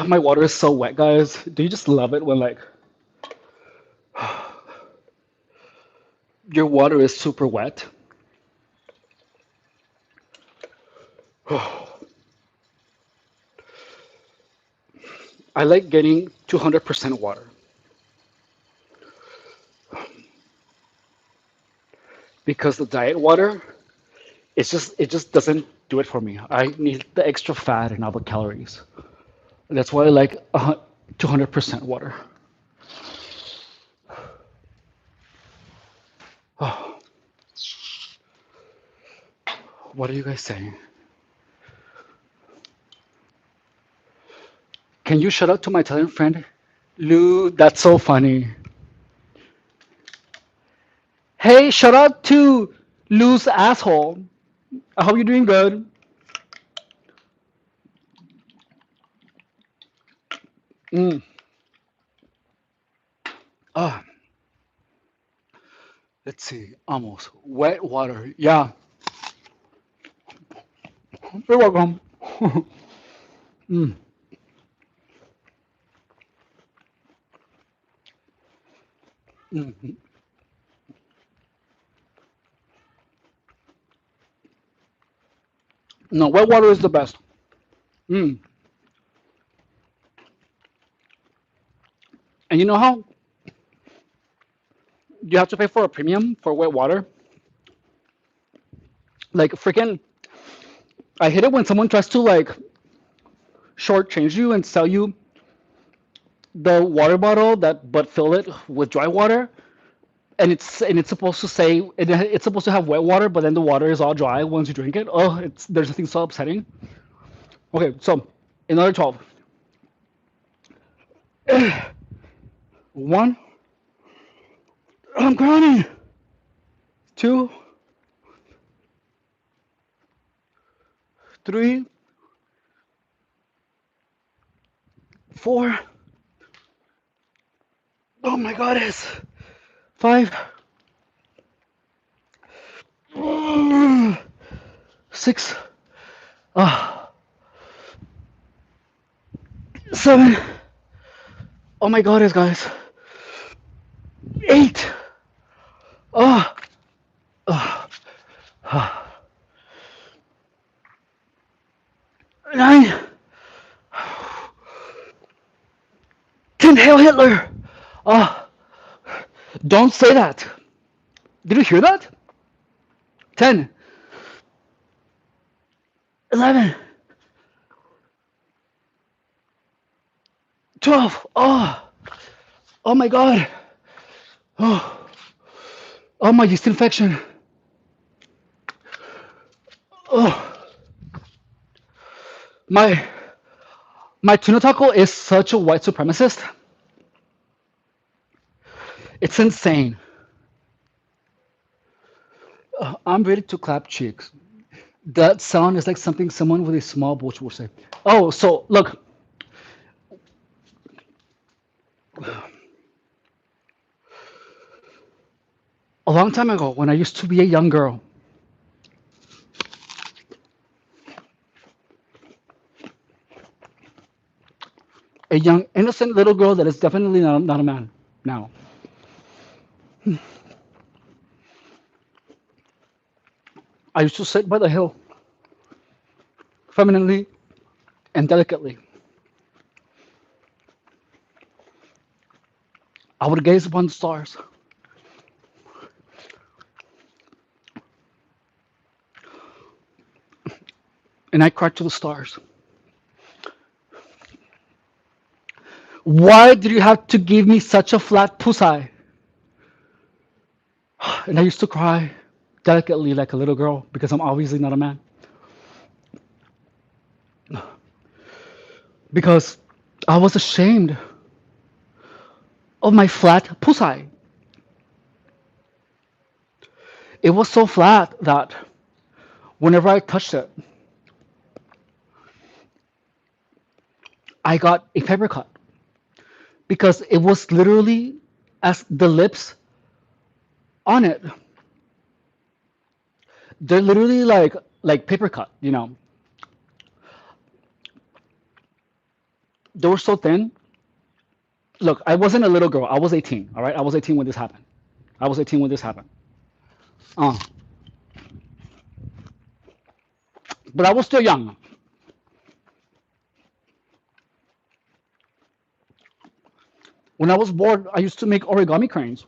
my water is so wet, guys. Do you just love it when like your water is super wet? I like getting 200% water because the diet water, it just doesn't do it for me. I need the extra fat and all the calories. That's why I like 200% water. Oh, what are you guys saying? Can you shout out to my Italian friend? Lou, that's so funny. Hey, shout out to Lou's asshole. I hope you're doing good. Mm. Ah, let's see. Almost. Wet water. Yeah, you're welcome. Mm. Mm. No, wet water is the best. Mm. And you know how you have to pay for a premium for wet water? Like freaking, I hate it when someone tries to like shortchange you and sell you the water bottle that but fill it with dry water, and it's supposed to say it's supposed to have wet water, but then the water is all dry once you drink it. Oh, it's there's nothing so upsetting. Okay, so another 12. One, I'm crowning. Two, three, four. Oh my goddess. Five, six, uh, seven. Oh my goddess, guys. Eight. Oh, fucking Hail Hitler! Ah, don't say that. Did you hear that? 10, 11, 12. Oh, oh my god. Oh, oh my yeast infection. Oh, my my tuna taco is such a white supremacist. It's insane. I'm ready to clap cheeks. That sound is like something someone with a small butch would say. Oh, so look, a long time ago, when I used to be a young girl, a young innocent little girl that is definitely not a man now, I used to sit by the hill, femininely and delicately. I would gaze upon the stars, and I cried to the stars. Why did you have to give me such a flat pussy? And I used to cry delicately like a little girl because I'm obviously not a man. Because I was ashamed of my flat pussy. It was so flat that whenever I touched it, I got a paper cut because it was literally as the lips on it. They're literally like paper cut, you know. They were so thin. Look, I wasn't a little girl. I was 18. All right, I was 18 when this happened. I was 18 when this happened. Uh, but I was still young. When I was bored, I used to make origami cranes.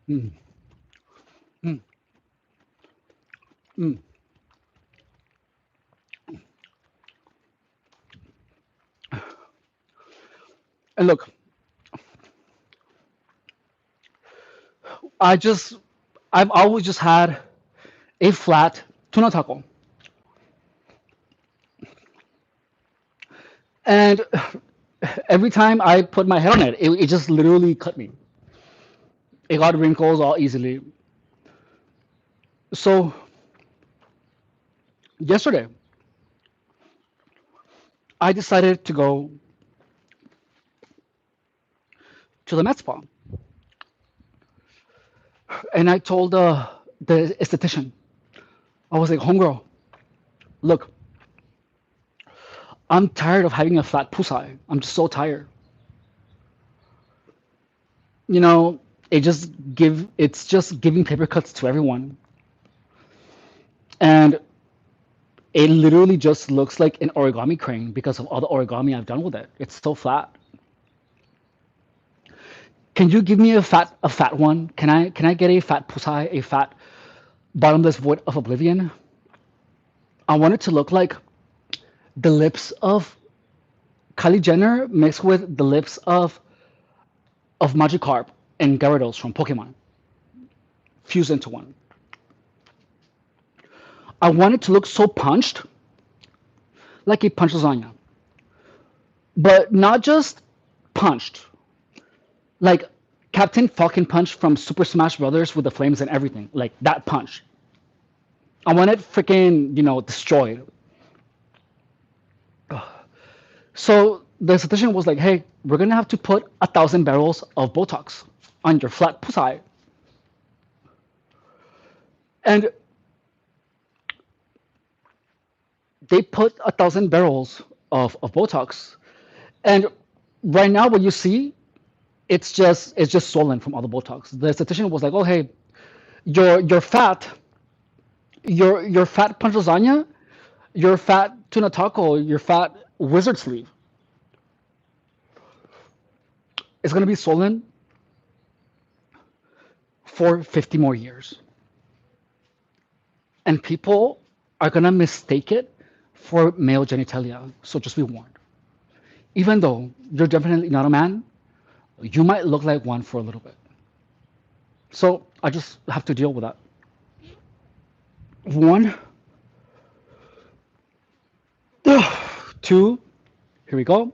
Mm, mm, mm. And look, I just, I've always just had a flat tuna taco, and every time I put my head on it, it just literally cut me. It got wrinkles all easily. So yesterday, I decided to go to the med spa, and I told the esthetician, I was like, homegirl, look, I'm tired of having a flat pussy. I'm just so tired. You know, it's just giving paper cuts to everyone, and it literally just looks like an origami crane because of all the origami I've done with it. It's so flat. Can you give me a fat one? Can I get a fat pussy, a fat bottomless void of oblivion? I want it to look like the lips of Kylie Jenner mixed with the lips of Magikarp and Gyarados from Pokemon fused into one. I want it to look so punched, like a punch lasagna, but not just punched, like Captain Falcon Punch from Super Smash Brothers with the flames and everything, like that punch. I want it freaking, destroyed. So the esthetician was like, "Hey, we're gonna have to put 1,000 barrels of Botox on your flat pussy," and they put 1,000 barrels of Botox, and right now what you see, it's just swollen from all the Botox. The esthetician was like, "Oh, hey, your fat, your fat punch lasagna, your fat tuna taco, your fat wizard sleeve. is going to be swollen for 50 more years. And people are going to mistake it for male genitalia. So just be warned. Even though you're definitely not a man, you might look like one for a little bit. So I just have to deal with that. One, two, here we go.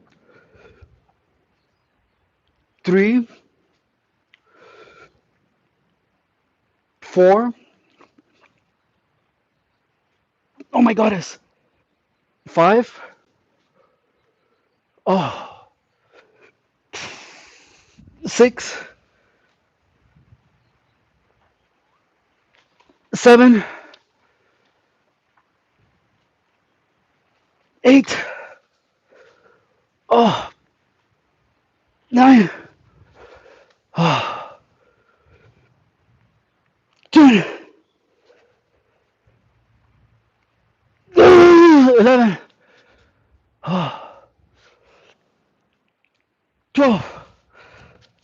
Three, four, oh my goddess. Five, oh, six, seven, eight, oh, nine, oh, 10, 11, oh, 12.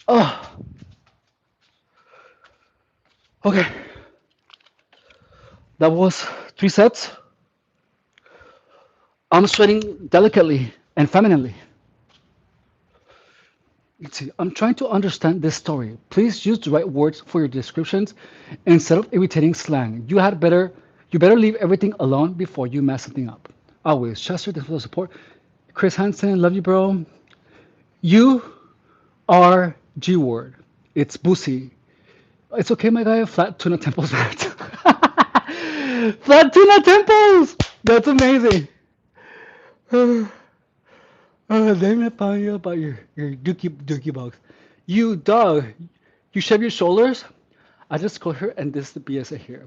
Oh, okay. That was 3 sets. I'm sweating delicately and femininely. Let's see. I'm trying to understand this story. Please use the right words for your descriptions instead of imitating slang. You better leave everything alone before you mess something up. Always, Chester, this was support. Chris Hansen, love you, bro. You are G word. It's Boosie. It's okay, my guy. Flat tuna temples, Matt. Flat tuna temples. That's amazing. Let me tell you about your dookie box. You dog. You shave your shoulders? I just called her and this is the BS here.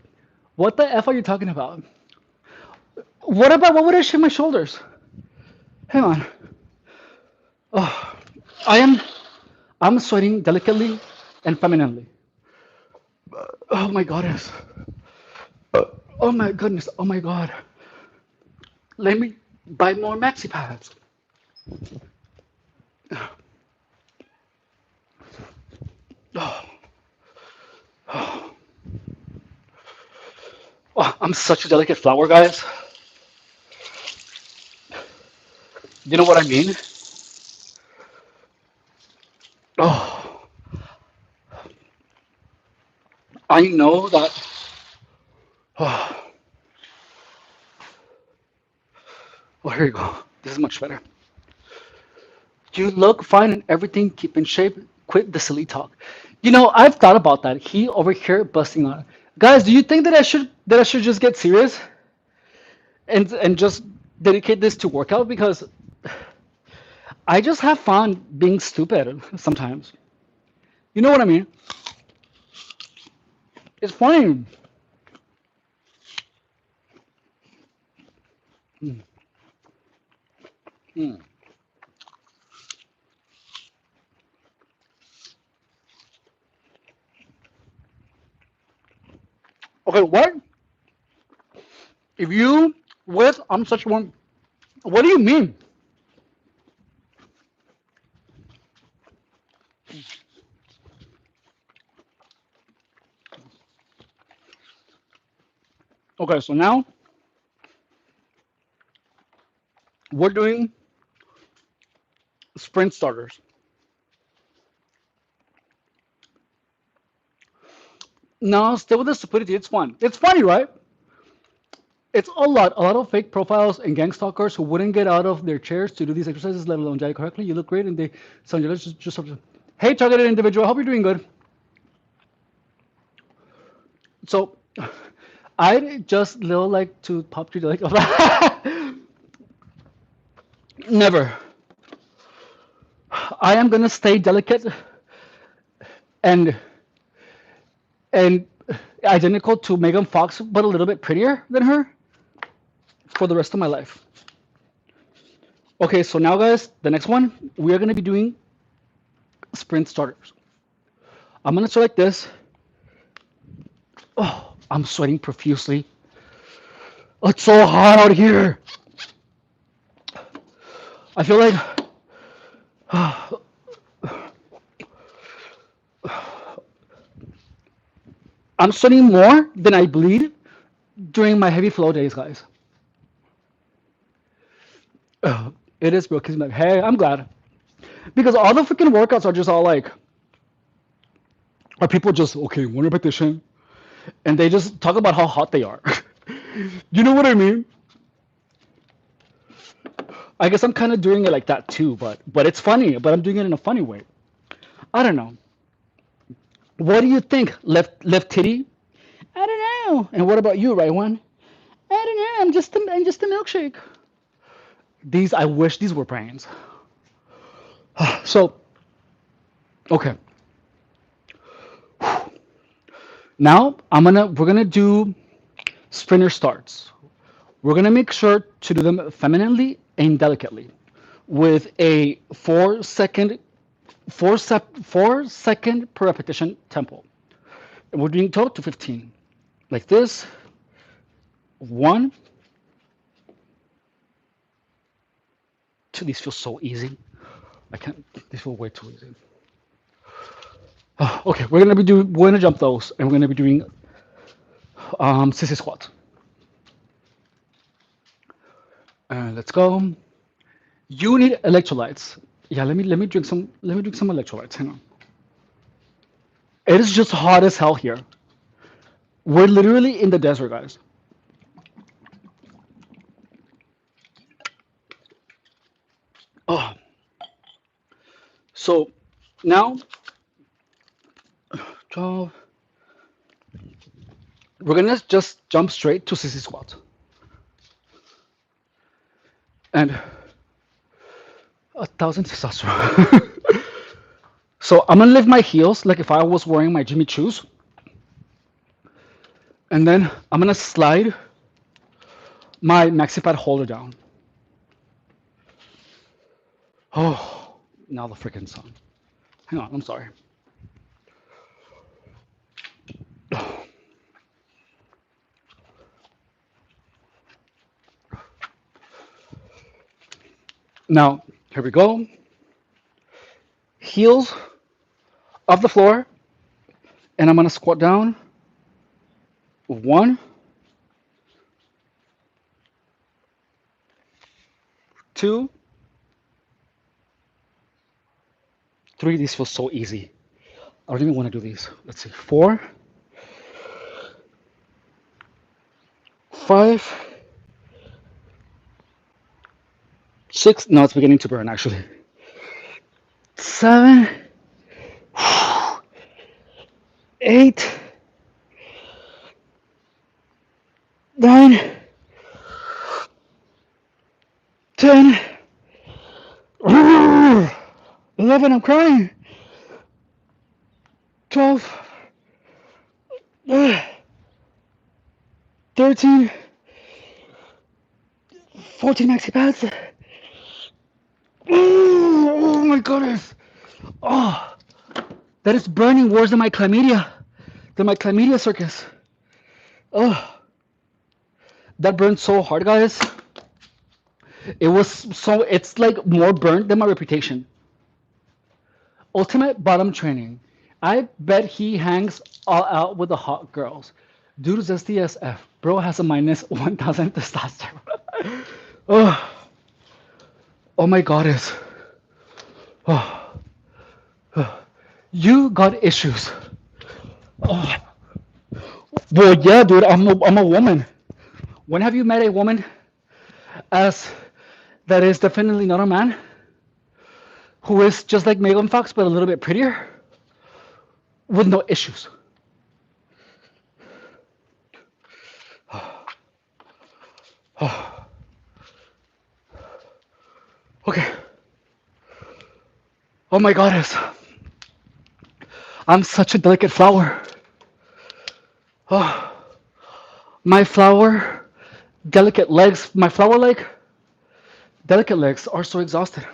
What the F are you talking about? What would I shave my shoulders? Hang on. Oh, I am I'm sweating delicately and femininely. Oh my goddess. Oh my goodness. Oh my god. Let me buy more maxi pads. Oh, oh, I'm such a delicate flower, guys. You know what I mean? Oh, I know that. Oh, well, here you go. This is much better. You look fine and everything. Keep in shape. Quit the silly talk. I've thought about that. He over here busting on. Guys, do you think that I should just get serious and just dedicate this to workout because I just have fun being stupid sometimes. You know what I mean? It's funny. Mm, mm. Okay, what if you with I'm such one? What do you mean? Okay, so now we're doing sprint starters. No, still with the stupidity. It's fun. It's funny, right? It's a lot of fake profiles and gang stalkers who wouldn't get out of their chairs to do these exercises, let alone jog correctly. You look great, and they sound jealous. Just hey, targeted individual. I hope you're doing good. So, I just little like to pop you like never. I am gonna stay delicate and and identical to Megan Fox, but a little bit prettier than her for the rest of my life. Okay, so now guys, the next one we are gonna be doing sprint starters. I'm gonna start like this. Oh, I'm sweating profusely. It's so hot out here. I feel like I'm sweating more than I bleed during my heavy flow days, guys. Ugh, it is real. Cause like, hey, I'm glad because all the freaking workouts are just all like, are people just okay? One repetition, and they just talk about how hot they are. You know what I mean? I guess I'm kind of doing it like that too, but it's funny. But I'm doing it in a funny way. I don't know. What do you think? Left titty? I don't know. And what about you, right one? I don't know. I'm just a milkshake. These I wish these were brains. So okay. Now we're gonna do sprinter starts. We're gonna make sure to do them femininely and delicately, with a 4 second 4 second per repetition tempo. And we're doing total to 15. Like this. One, two. These feel so easy. I can't. These feel way too easy. Okay, we're gonna jump those, and we're gonna be doing sissy squats. Let's go. You need electrolytes. Yeah, let me drink some electrolytes. Hang on. It is just hot as hell here. We're literally in the desert, guys. Oh, so now 12. We're gonna just jump straight to sissy squats, and 1,000 testosterone. So I'm gonna lift my heels like if I was wearing my Jimmy Choos, and then I'm gonna slide my maxi pad holder down. Oh, now the freaking sun. Hang on, I'm sorry. Now, here we go. Heels off the floor, and I'm gonna squat down. One, two, three. These feel so easy. I don't even want to do these. Let's see. Four, five, six. No, it's beginning to burn actually. Seven, eight, nine, 10, 11. I'm crying. 12, 13, 14 maxi pads. Oh my goodness. Oh, that is burning worse than my chlamydia. Than my chlamydia circus. Oh, that burned so hard, guys. It was so, it's like more burnt than my reputation. Ultimate bottom training. I bet he hangs all out with the hot girls. Dude is SDSF. Bro has a minus 1,000 testosterone. Oh, oh my goddess. Oh, you got issues. Oh, well, yeah, dude, I'm a woman. When have you met a woman as that is definitely not a man who is just like Megan Fox but a little bit prettier with no issues? Oh, okay. Oh my goddess. I'm such a delicate flower. Oh, my flower, delicate legs, my flower leg, delicate legs are so exhausted.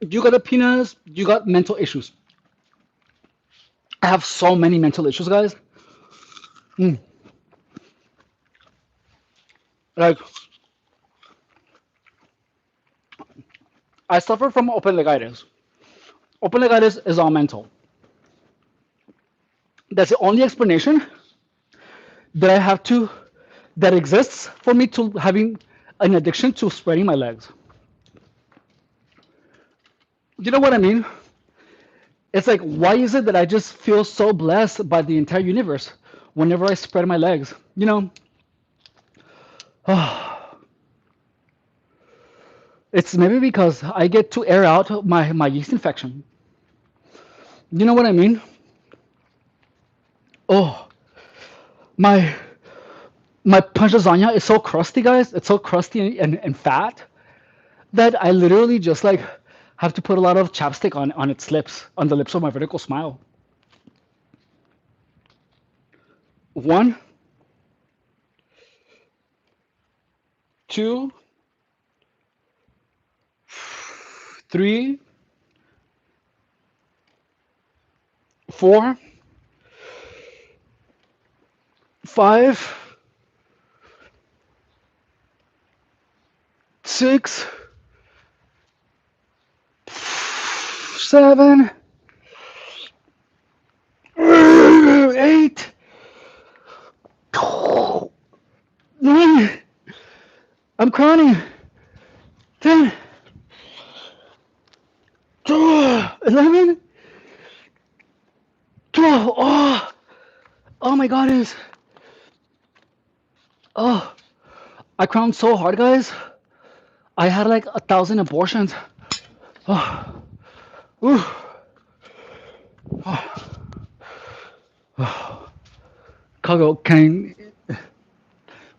You got a penis, you got mental issues. I have so many mental issues, guys. Mm. Like, I suffer from open legitis. Open legitis is all mental. That's the only explanation that I have to that exists for me to having an addiction to spreading my legs. You know what I mean? It's like, why is it that I just feel so blessed by the entire universe whenever I spread my legs? It's maybe because I get to air out my yeast infection. You know what I mean? Oh, my my punch lasagna is so crusty, guys. It's so crusty and fat that I literally just like have to put a lot of chapstick on its lips, on the lips of my vertical smile. One, two, three, four, five, six, seven, eight, nine. I'm counting. 10, 11, 12. Oh my God, is oh, I crowned so hard, guys. I had like 1,000 abortions. Oh, ooh, Kago,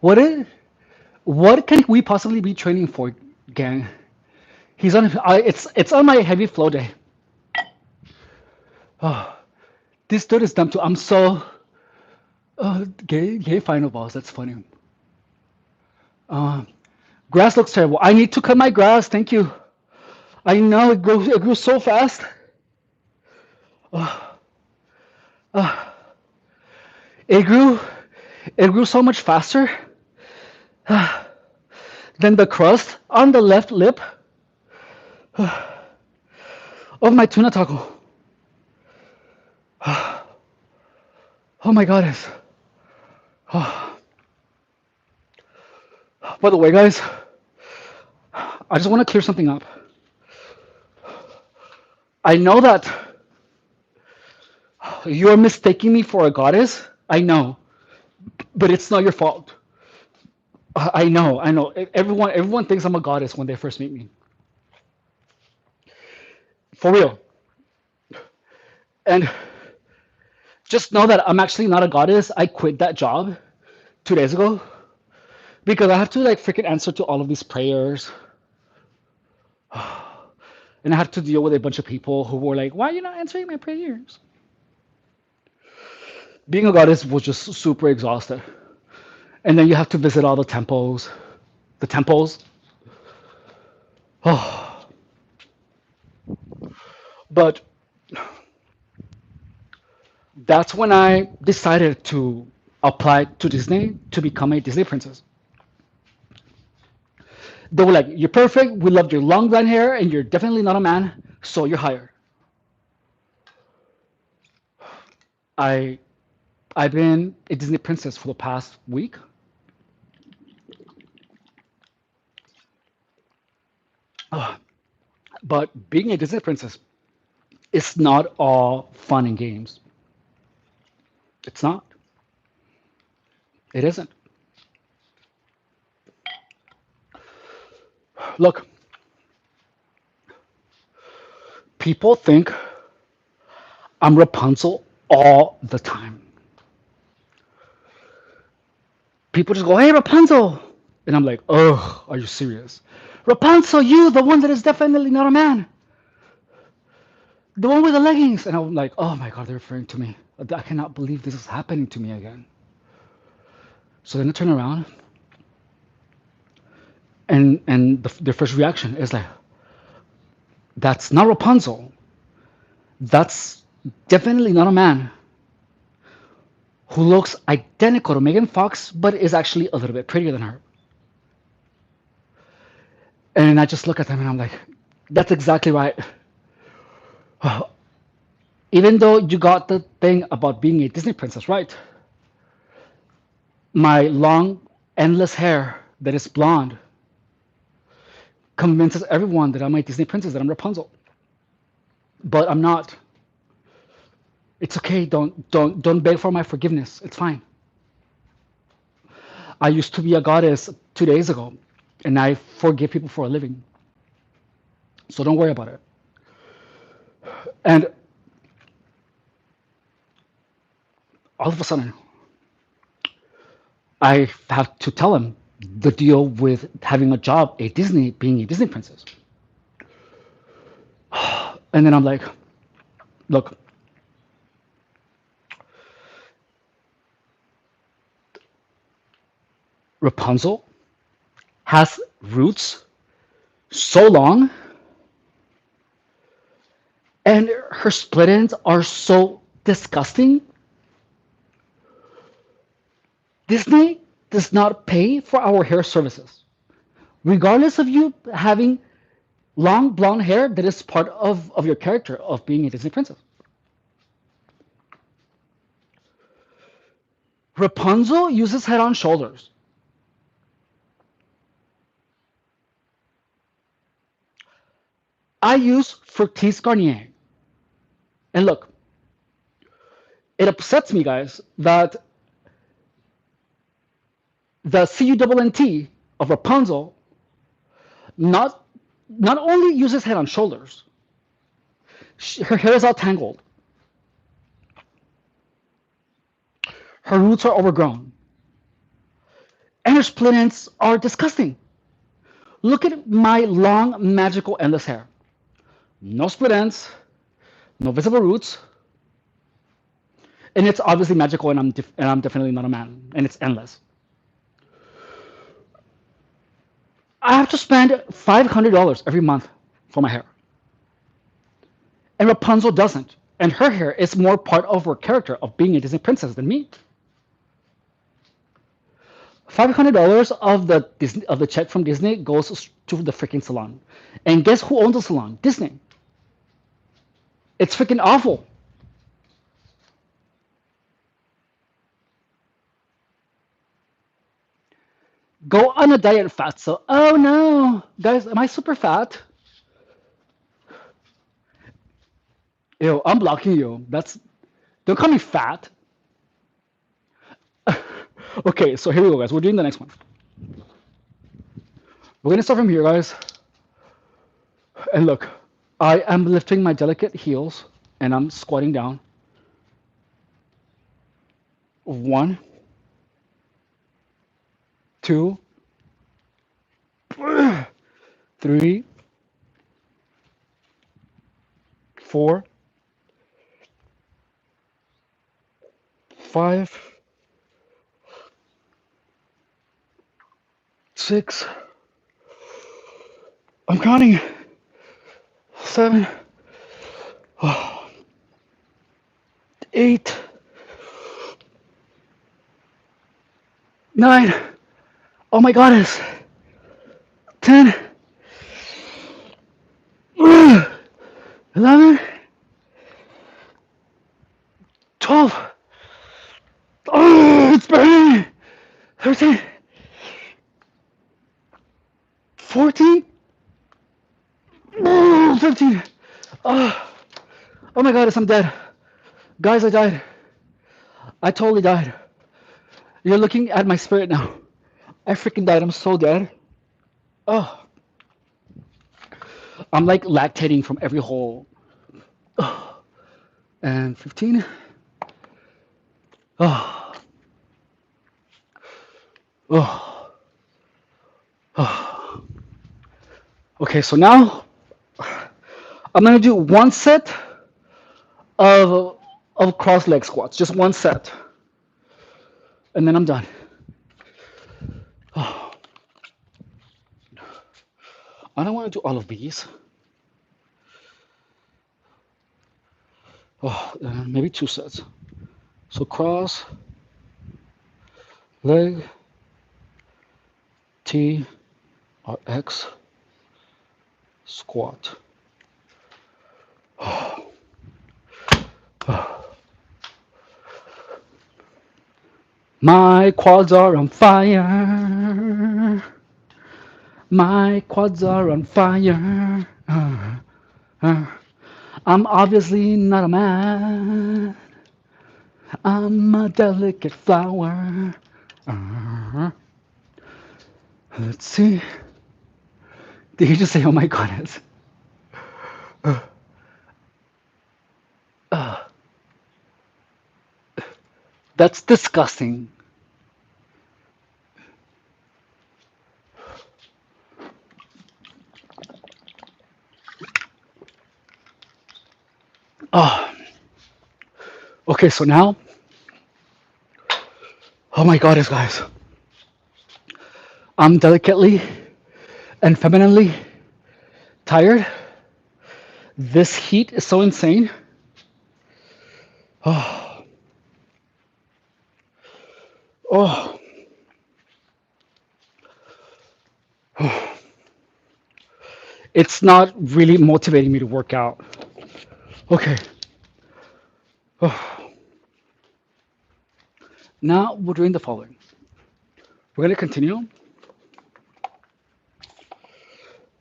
what is what can we possibly be training for, gang? He's on. It's on my heavy flow day. Oh, this dude is dumb too. I'm so gay final balls. That's funny. Uh, Grass looks terrible. I need to cut my grass. Thank you. I know it grew so fast. Uh, uh, it grew it grew so much faster than the crust on the left lip of my tuna taco. Oh my God, it's. Oh. By the way, guys, I just want to clear something up. I know that you're mistaking me for a goddess. I know, but it's not your fault. I know, I know. Everyone thinks I'm a goddess when they first meet me. For real. And just know that I'm actually not a goddess. I quit that job 2 days ago because I have to like freaking answer to all of these prayers. And I had to deal with a bunch of people who were like, "Why are you not answering my prayers?" Being a goddess was just super exhausted. And then you have to visit all the temples. The temples. Oh, but that's when I decided to apply to Disney to become a Disney princess. They were like, "You're perfect. We love your long blonde hair, and you're definitely not a man, so you're hired." I I've been a Disney princess for the past week, but being a Disney princess is not all fun and games. It's not. It isn't. Look, people think I'm Rapunzel all the time. People just go, "Hey, Rapunzel," and I'm like, "Ugh, are you serious? Rapunzel, you, the one that is definitely not a man, the one with the leggings." And I'm like, "Oh my God, they're referring to me. I cannot believe this is happening to me again." So then I turn around, and their first reaction is like, "That's not Rapunzel. That's definitely not a man who looks identical to Megan Fox, but is actually a little bit prettier than her." And I just look at them and I'm like, That's exactly right. Even though you got the thing about being a Disney princess right, my long, endless hair that is blonde convinces everyone that I'm a Disney princess, that I'm Rapunzel. But I'm not. It's okay. Don't beg for my forgiveness. It's fine. I used to be a goddess 2 days ago, and I forgive people for a living. So don't worry about it. And all of a sudden, I have to tell him the deal with having a job at Disney, being a Disney princess. And then I'm like, look, Rapunzel has roots so long, and her split ends are so disgusting. Disney does not pay for our hair services, regardless of you having long blonde hair that is part of your character of being a Disney princess. Rapunzel uses head on shoulders. I use Fructis Garnier. And look, it upsets me, guys, that the CUNT of Rapunzel not not only uses head on shoulders, her hair is all tangled, her roots are overgrown, and her split ends are disgusting. Look at my long, magical, endless hair. No split ends, no visible roots, and it's obviously magical, and I'm definitely not a man, and it's endless. I have to spend $500 every month for my hair, and Rapunzel doesn't. And her hair is more part of her character of being a Disney princess than me. $500 of the Disney, of the check from Disney goes to the freaking salon, and guess who owns the salon? Disney. It's freaking awful. Go on a diet, fatso. Oh no, guys, am I super fat? Ew, I'm blocking you. That's don't call me fat. Okay, so here we go, guys. We're doing the next one. We're gonna start from here, guys. And look, I am lifting my delicate heels and I'm squatting down. 1, 2, 3, 4, 5, 6. I'm counting. 7, 8, 9. Oh my goddess. 10, 11, 12. Oh, it's burning. 13, 14, 15. Oh, oh my goddess, I'm dead. Guys, I died. I totally died. You're looking at my spirit now. I freaking died. I'm so dead. Oh, I'm like lactating from every hole. Oh, and 15. Oh, oh, oh. Okay, so now I'm gonna do one set of cross leg squats, just one set, and then I'm done. Oh, I don't want to do all of these. Oh, maybe two sets. So cross leg TRX squat. My quads are on fire. My quads are on fire. Uh, I'm obviously not a man. I'm a delicate flower. Uh, let's see. Did you just say, oh my goodness? Uh, that's disgusting. Oh, okay, so now, oh my goodness, guys. I'm delicately and femininely tired. This heat is so insane. Oh, oh, oh. It's not really motivating me to work out. Okay. Oh. Now we're doing the following. We're going to continue.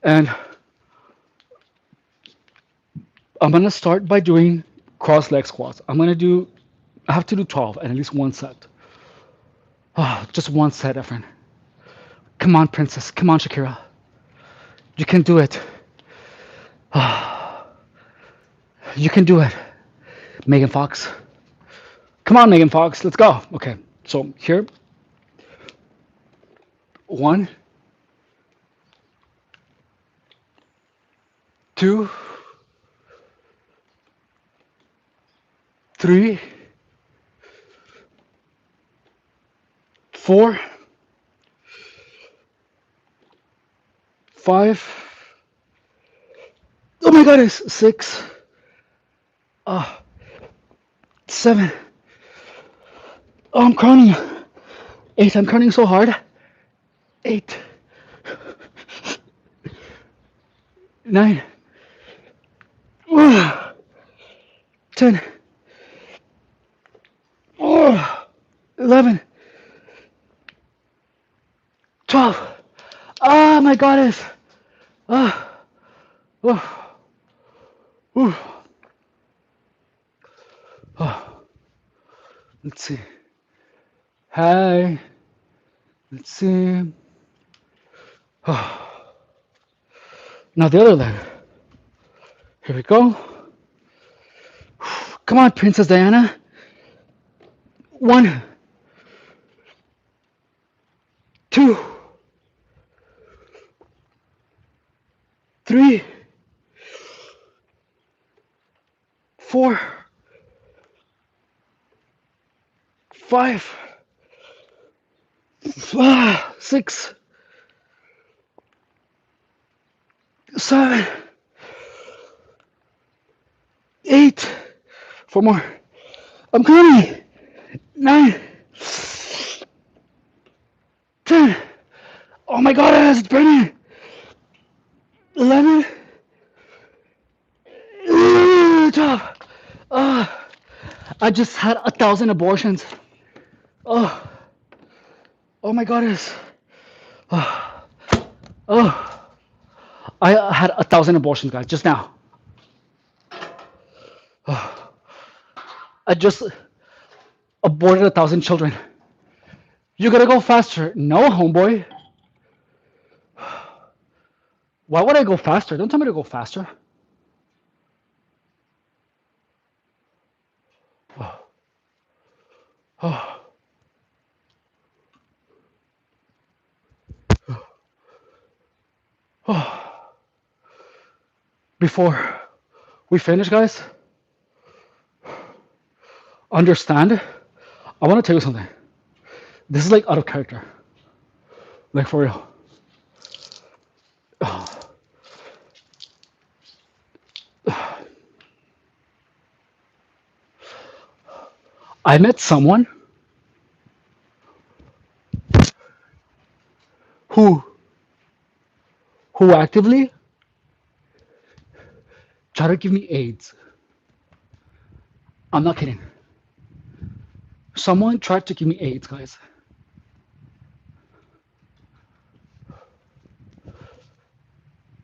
And I'm going to start by doing cross leg squats. I have to do 12 and at least one set. Oh, just one set, Efren. Come on, princess. Come on, Shakira. You can do it. Oh, you can do it. Megan Fox. Come on, Megan Fox. Let's go. Okay. So here, one, two, three, four, five. Oh my God, it's six, uh, seven. Oh, I'm crowning. Eight. I'm crowning so hard. Eight, nine, 10, 11, 12. Oh my goddess. Oh, oh, oh, oh. Let's see. Hi. Let's see. Oh. Now the other leg. Here we go. Come on, Princess Diana. One, two, three, four, five, six, seven, eight. Four more. I'm coming. Nine, 10. Oh my God, it's burning. 11, 12. I just had 1,000 abortions. Oh, oh my goodness. Oh, oh. I had 1,000 abortions, guys, just now. Oh, I just aborted 1,000 children. You gotta go faster. No, homeboy. Why would I go faster? Don't tell me to go faster. Oh, oh, oh. Before we finish, guys, understand. I want to tell you something. This is like out of character. Like for real. Oh, I met someone who who actively Try to give me AIDS. I'm not kidding. Someone tried to give me AIDS, guys.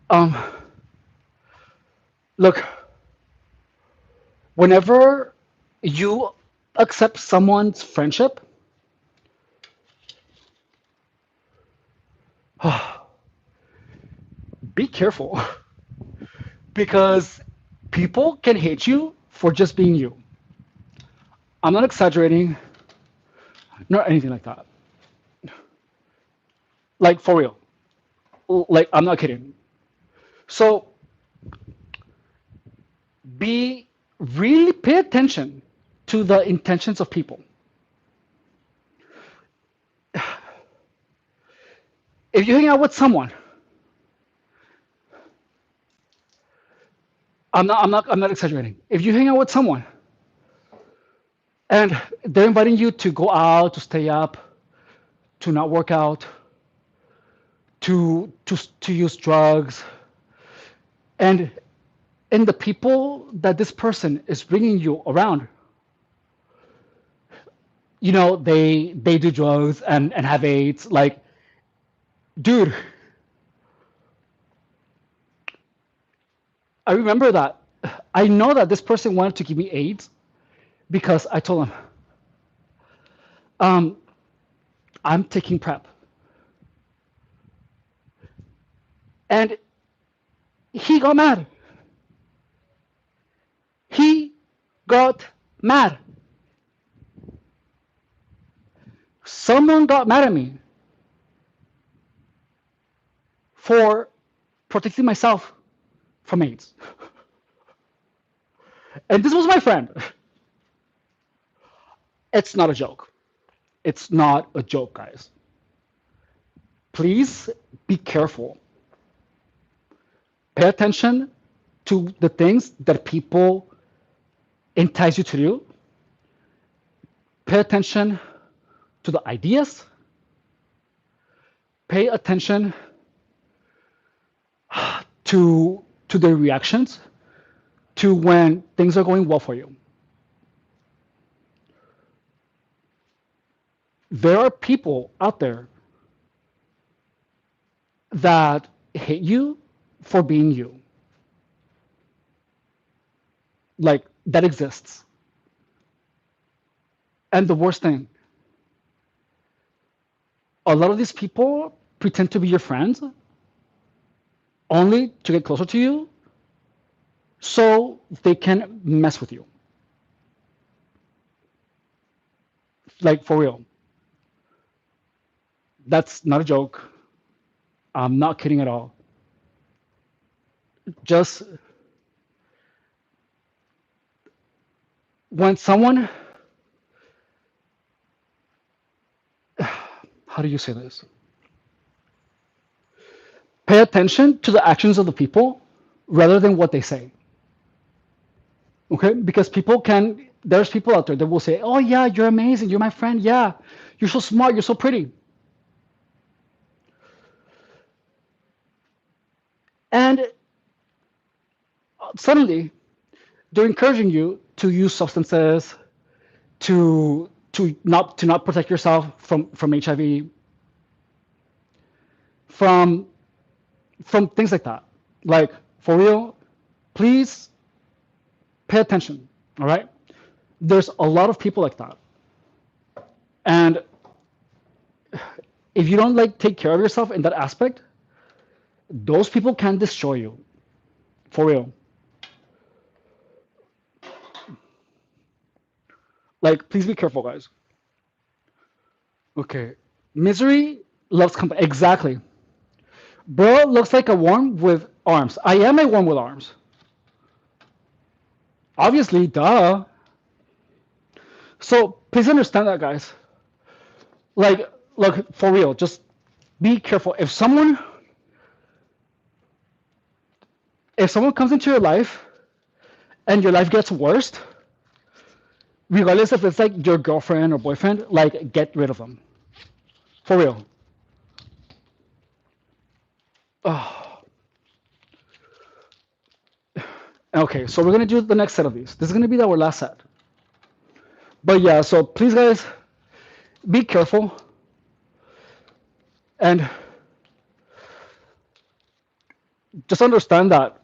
Um, Look, whenever you accept someone's friendship, be careful because people can hate you for just being you. I'm not exaggerating, nor anything like that. Like for real. Like I'm not kidding. So be really pay attention to the intentions of people. If you hang out with someone, I'm not exaggerating. If you hang out with someone and they're inviting you to go out, to stay up, to not work out, to use drugs, and the people that this person is bringing you around, they do drugs and have AIDS. Like, dude, I remember that. I know that this person wanted to give me AIDS because I told him, um, I'm taking prep, and he got mad. He got mad. Someone got mad at me for protecting myself from AIDS. And this was my friend. It's not a joke. It's not a joke, guys. Please be careful. Pay attention to the things that people entice you to do. Pay attention to the ideas. Pay attention to their reactions to when things are going well for you. There are people out there that hate you for being you. Like, that exists. And the worst thing, a lot of these people pretend to be your friends only to get closer to you so they can mess with you. Like, for real. That's not a joke. I'm not kidding at all. Just when someone, how do you say this? Pay attention to the actions of the people rather than what they say. Okay? Because there's people out there that will say, oh, yeah, you're amazing. You're my friend. Yeah, you're so smart. You're so pretty. And suddenly, they're encouraging you to use substances, to not protect yourself from HIV, from things like that. Like, for real, please pay attention. All right? There's a lot of people like that. And if you don't like take care of yourself in that aspect, those people can destroy you. For real. Like, please be careful, guys. Okay. Misery loves company. Exactly. Bro looks like a worm with arms. I am a worm with arms. Obviously, duh. So please understand that, guys. Like, look, for real, just be careful. If someone comes into your life and your life gets worse, regardless if it's like your girlfriend or boyfriend, like, get rid of them. For real. Oh, Okay, so we're gonna do the next set of these. This is gonna be our last set. But yeah, so please guys, be careful and just understand that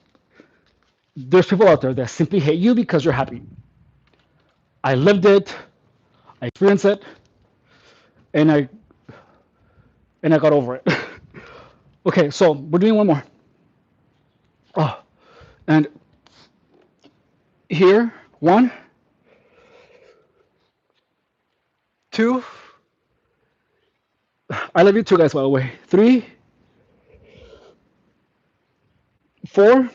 there's people out there that simply hate you because you're happy. I lived it, I experienced it, and I got over it. Okay, so we're doing one more. Oh, and here, one, two. I love you too, guys. By the way, 3, 4,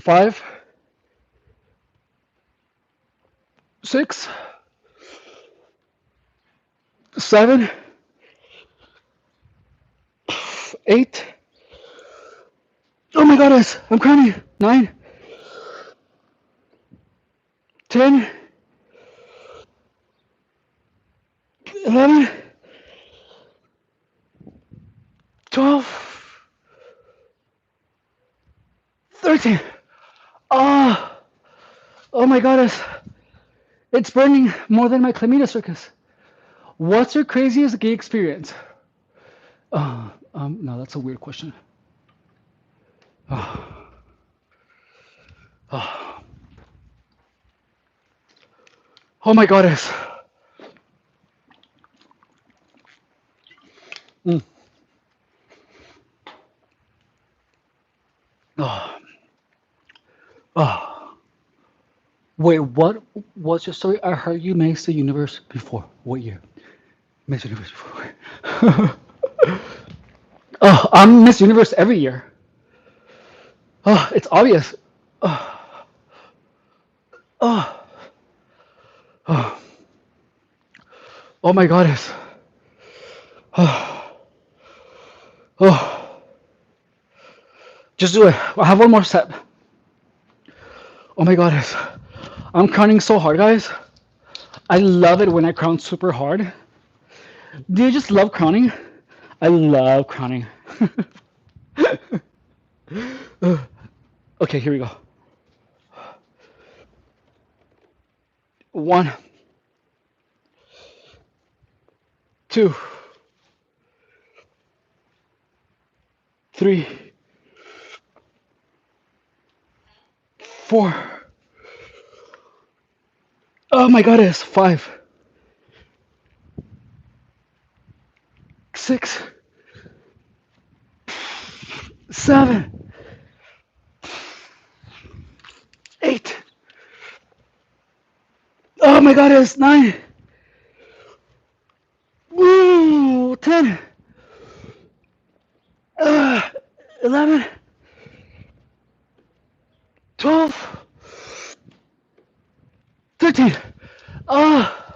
5, 6, 7, 8. Oh my goodness, I'm crying. 9, 10, 11, 12, 13. Oh, oh my goodness. It's burning more than my chlamydia circus. What's your craziest gay experience? No, that's a weird question. Oh, oh, oh my goddess. Mm. Oh, oh. Wait, what was your story? I heard you Miss the Universe before. What year? Miss Universe before. Oh, I'm Miss Universe every year. Oh, it's obvious. Oh, oh, oh, oh my goddess. Oh, oh. Just do it. I have one more set. Oh my goddess. I'm crowning so hard, guys. I love it when I crown super hard. Do you just love crowning? I love crowning. Okay, here we go. 1, 2, 3, 4. Oh my goddess. 5, 6, 7, 8. Oh my goddess. 9. Woo. 10. 11. 12. 13. Oh,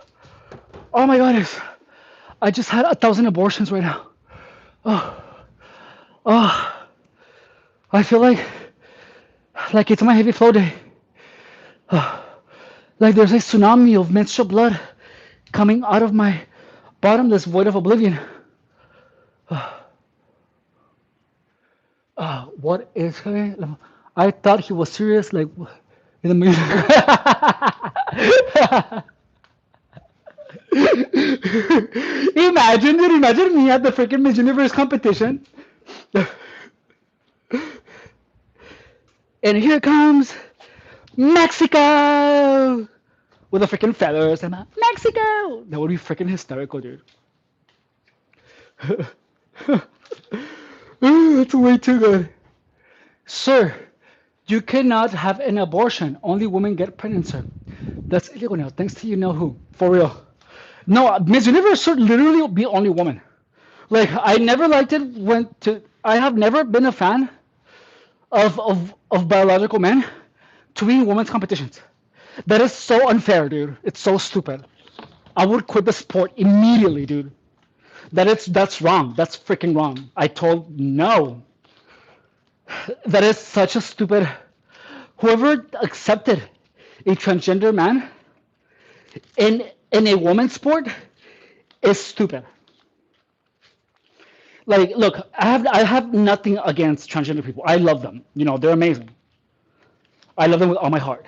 oh my goodness. I just had 1,000 abortions right now. Oh, oh. I feel like it's my heavy flow day. Oh, like there's a tsunami of menstrual blood coming out of my bottomless void of oblivion. What is he? I thought he was serious, like in the middle. Imagine, dude, imagine me at the freaking Miss Universe competition. And here comes Mexico with the freaking feathers. And Mexico! That would be freaking hysterical, dude. That's way too good. Sir, you cannot have an abortion. Only women get pregnant, sir. That's illegal now, thanks to you know who. For real. No, Miss Universe should literally be only woman. Like, I never liked it when to. I have never been a fan of biological men to be in women's competitions. That is so unfair, dude. It's so stupid. I would quit the sport immediately, dude. That's wrong. That's freaking wrong. I told no. That is such a stupid. Whoever accepted a transgender man in a woman's sport is stupid. Like, look, I have nothing against transgender people. I love them. They're amazing. I love them with all my heart.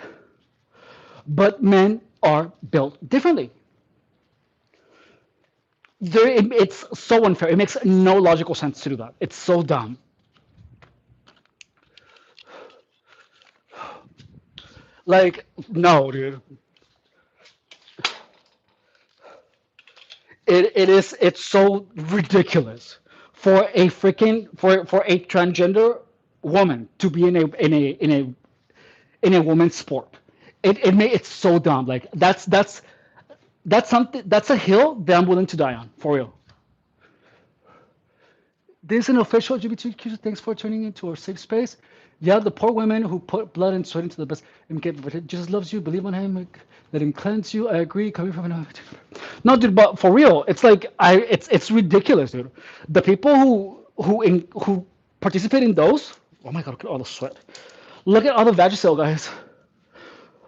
But men are built differently. It's so unfair. It makes no logical sense to do that. It's so dumb. Like, no, dude. It's so ridiculous for a transgender woman to be in a woman's sport. It's so dumb. Like, that's something, that's a hill that I'm willing to die on, for real. This is an official LGBTQ. Thanks for turning into our safe space. Yeah, the poor women who put blood and sweat into the best and get, but it just loves you. Believe on him, like, let him cleanse you. I agree. Coming from an no, dude, but for real, it's ridiculous, dude. The people who participate in those. Oh my god, look at all the sweat. Look at all the Vagisil guys.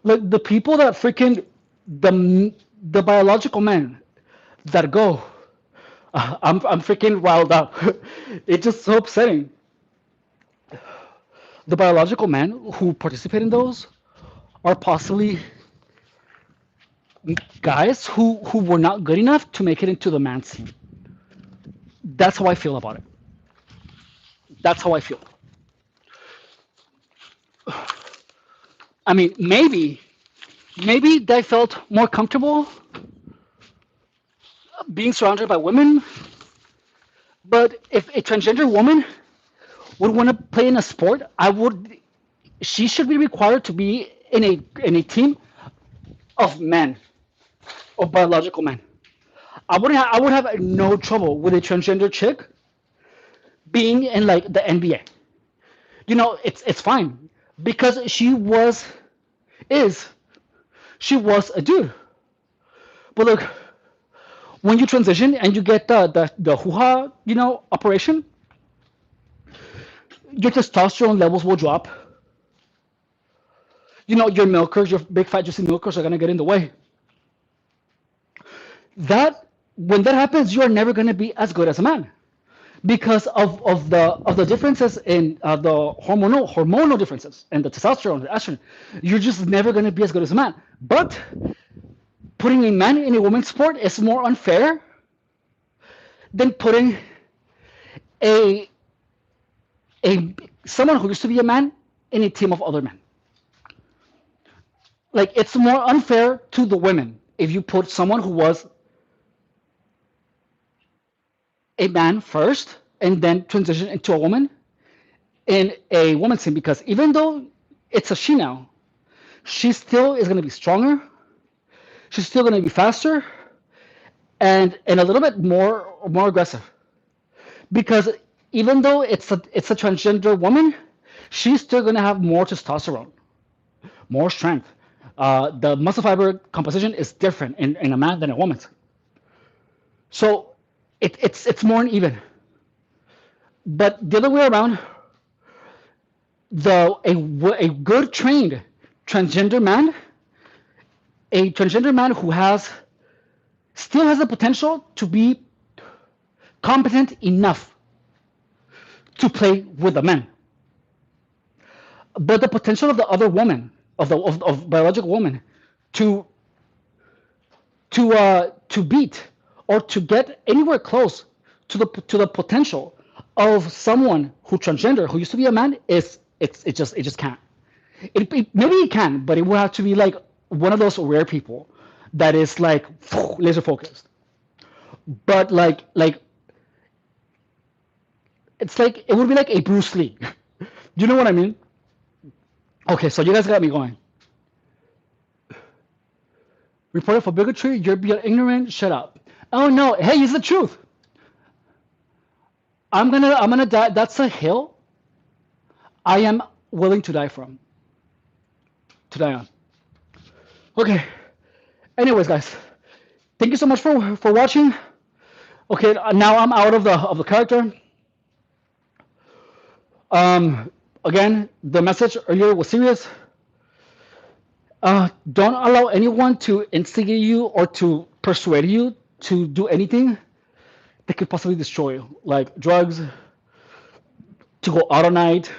Like the people that freaking the biological men that go. I'm freaking riled up. It's just so upsetting. The biological men who participate in those are possibly guys who were not good enough to make it into the man scene. That's how I feel about it. That's how I feel. I mean, maybe they felt more comfortable being surrounded by women, but if a transgender woman would want to play in a sport, she should be required to be in a team of men, of biological men. I would have no trouble with a transgender chick being in like the NBA. It's fine because is she was a dude. But look, when you transition and you get the hoo-ha, operation, your testosterone levels will drop. Your milkers, your big fat juicy milkers are gonna get in the way. That When that happens, you are never gonna be as good as a man because of the differences in the hormonal differences and the testosterone, the estrogen. You're just never gonna be as good as a man. But putting a man in a women's sport is more unfair than putting a a someone who used to be a man in a team of other men. Like, it's more unfair to the women if you put someone who was a man first and then transition into a woman in a woman's team, because even though it's a she now, she still is going to be stronger. She's still going to be faster and a little bit more aggressive, because even though it's a transgender woman, she's still going to have more testosterone, more strength. The muscle fiber composition is different in a man than a woman's. So it's more uneven. But the other way around, a good trained transgender man, a transgender man who still has the potential to be competent enough to play with the men, but the potential of the other woman, of biological woman, to to beat or to get anywhere close to the potential of someone who transgender who used to be a man is it just can't. Maybe it can, but it will have to be like one of those rare people that is like laser focused. But like it's like it would be like a Bruce Lee. Do you know what I mean? Okay, so you guys got me going. Reported for bigotry, you're being ignorant. Shut up. Oh no, hey, it's the truth. I'm gonna die. That's a hill I am willing to die from. To die on. Okay. Anyways, guys, thank you so much for watching. Okay, now I'm out of the character. Again, the message earlier was serious. Don't allow anyone to instigate you or to persuade you to do anything that could possibly destroy you, like drugs, to go out at night,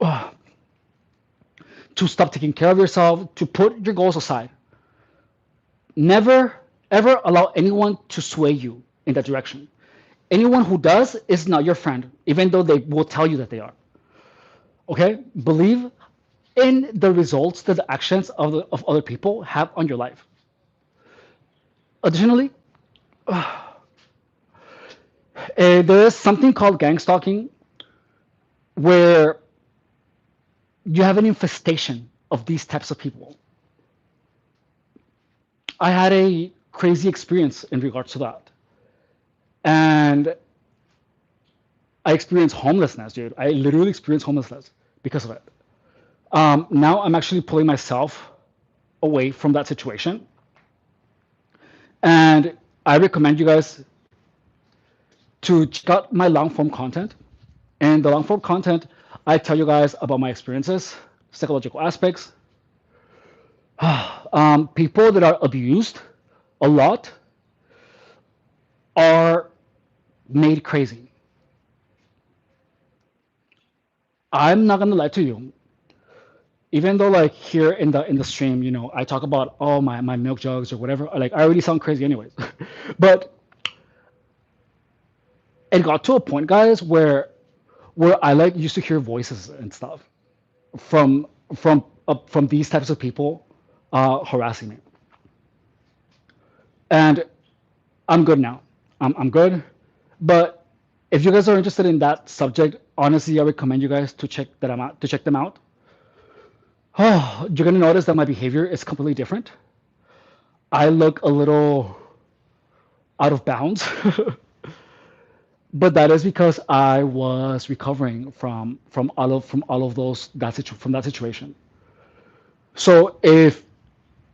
uh, to stop taking care of yourself, to put your goals aside. Never, ever allow anyone to sway you in that direction. Anyone who does is not your friend, even though they will tell you that they are. Okay? Believe in the results that the actions of other people have on your life. Additionally, there is something called gang stalking where you have an infestation of these types of people. I had a crazy experience in regards to that. And I experienced homelessness, dude. I literally experienced homelessness because of it. Now I'm actually pulling myself away from that situation. And I recommend you guys to check out my long form content. And the long form content, I tell you guys about my experiences, psychological aspects, people that are abused a lot are made crazy. I'm not gonna lie to you. Even though like here in the stream, I talk about oh my milk jugs or whatever. Like I already sound crazy anyways. But it got to a point, guys, where I like used to hear voices and stuff from from these types of people harassing me. And I'm good now. I'm good. But if you guys are interested in that subject, honestly, I recommend you guys to check them out. Oh, you're gonna notice that my behavior is completely different. I look a little out of bounds, but that is because I was recovering from all of those from that situation. So if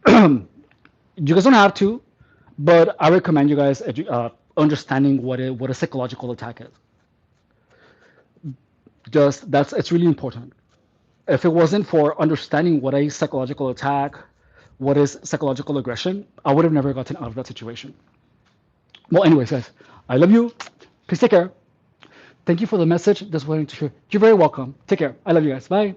you guys don't have to, but I recommend you guys understanding what a psychological attack is. Just that's it's really important. If it wasn't for understanding what a psychological attack, what is psychological aggression, I would have never gotten out of that situation. Well, anyways, guys, I love you. Please take care. Thank you for the message. Just wanting to share. You're very welcome. Take care. I love you guys. Bye.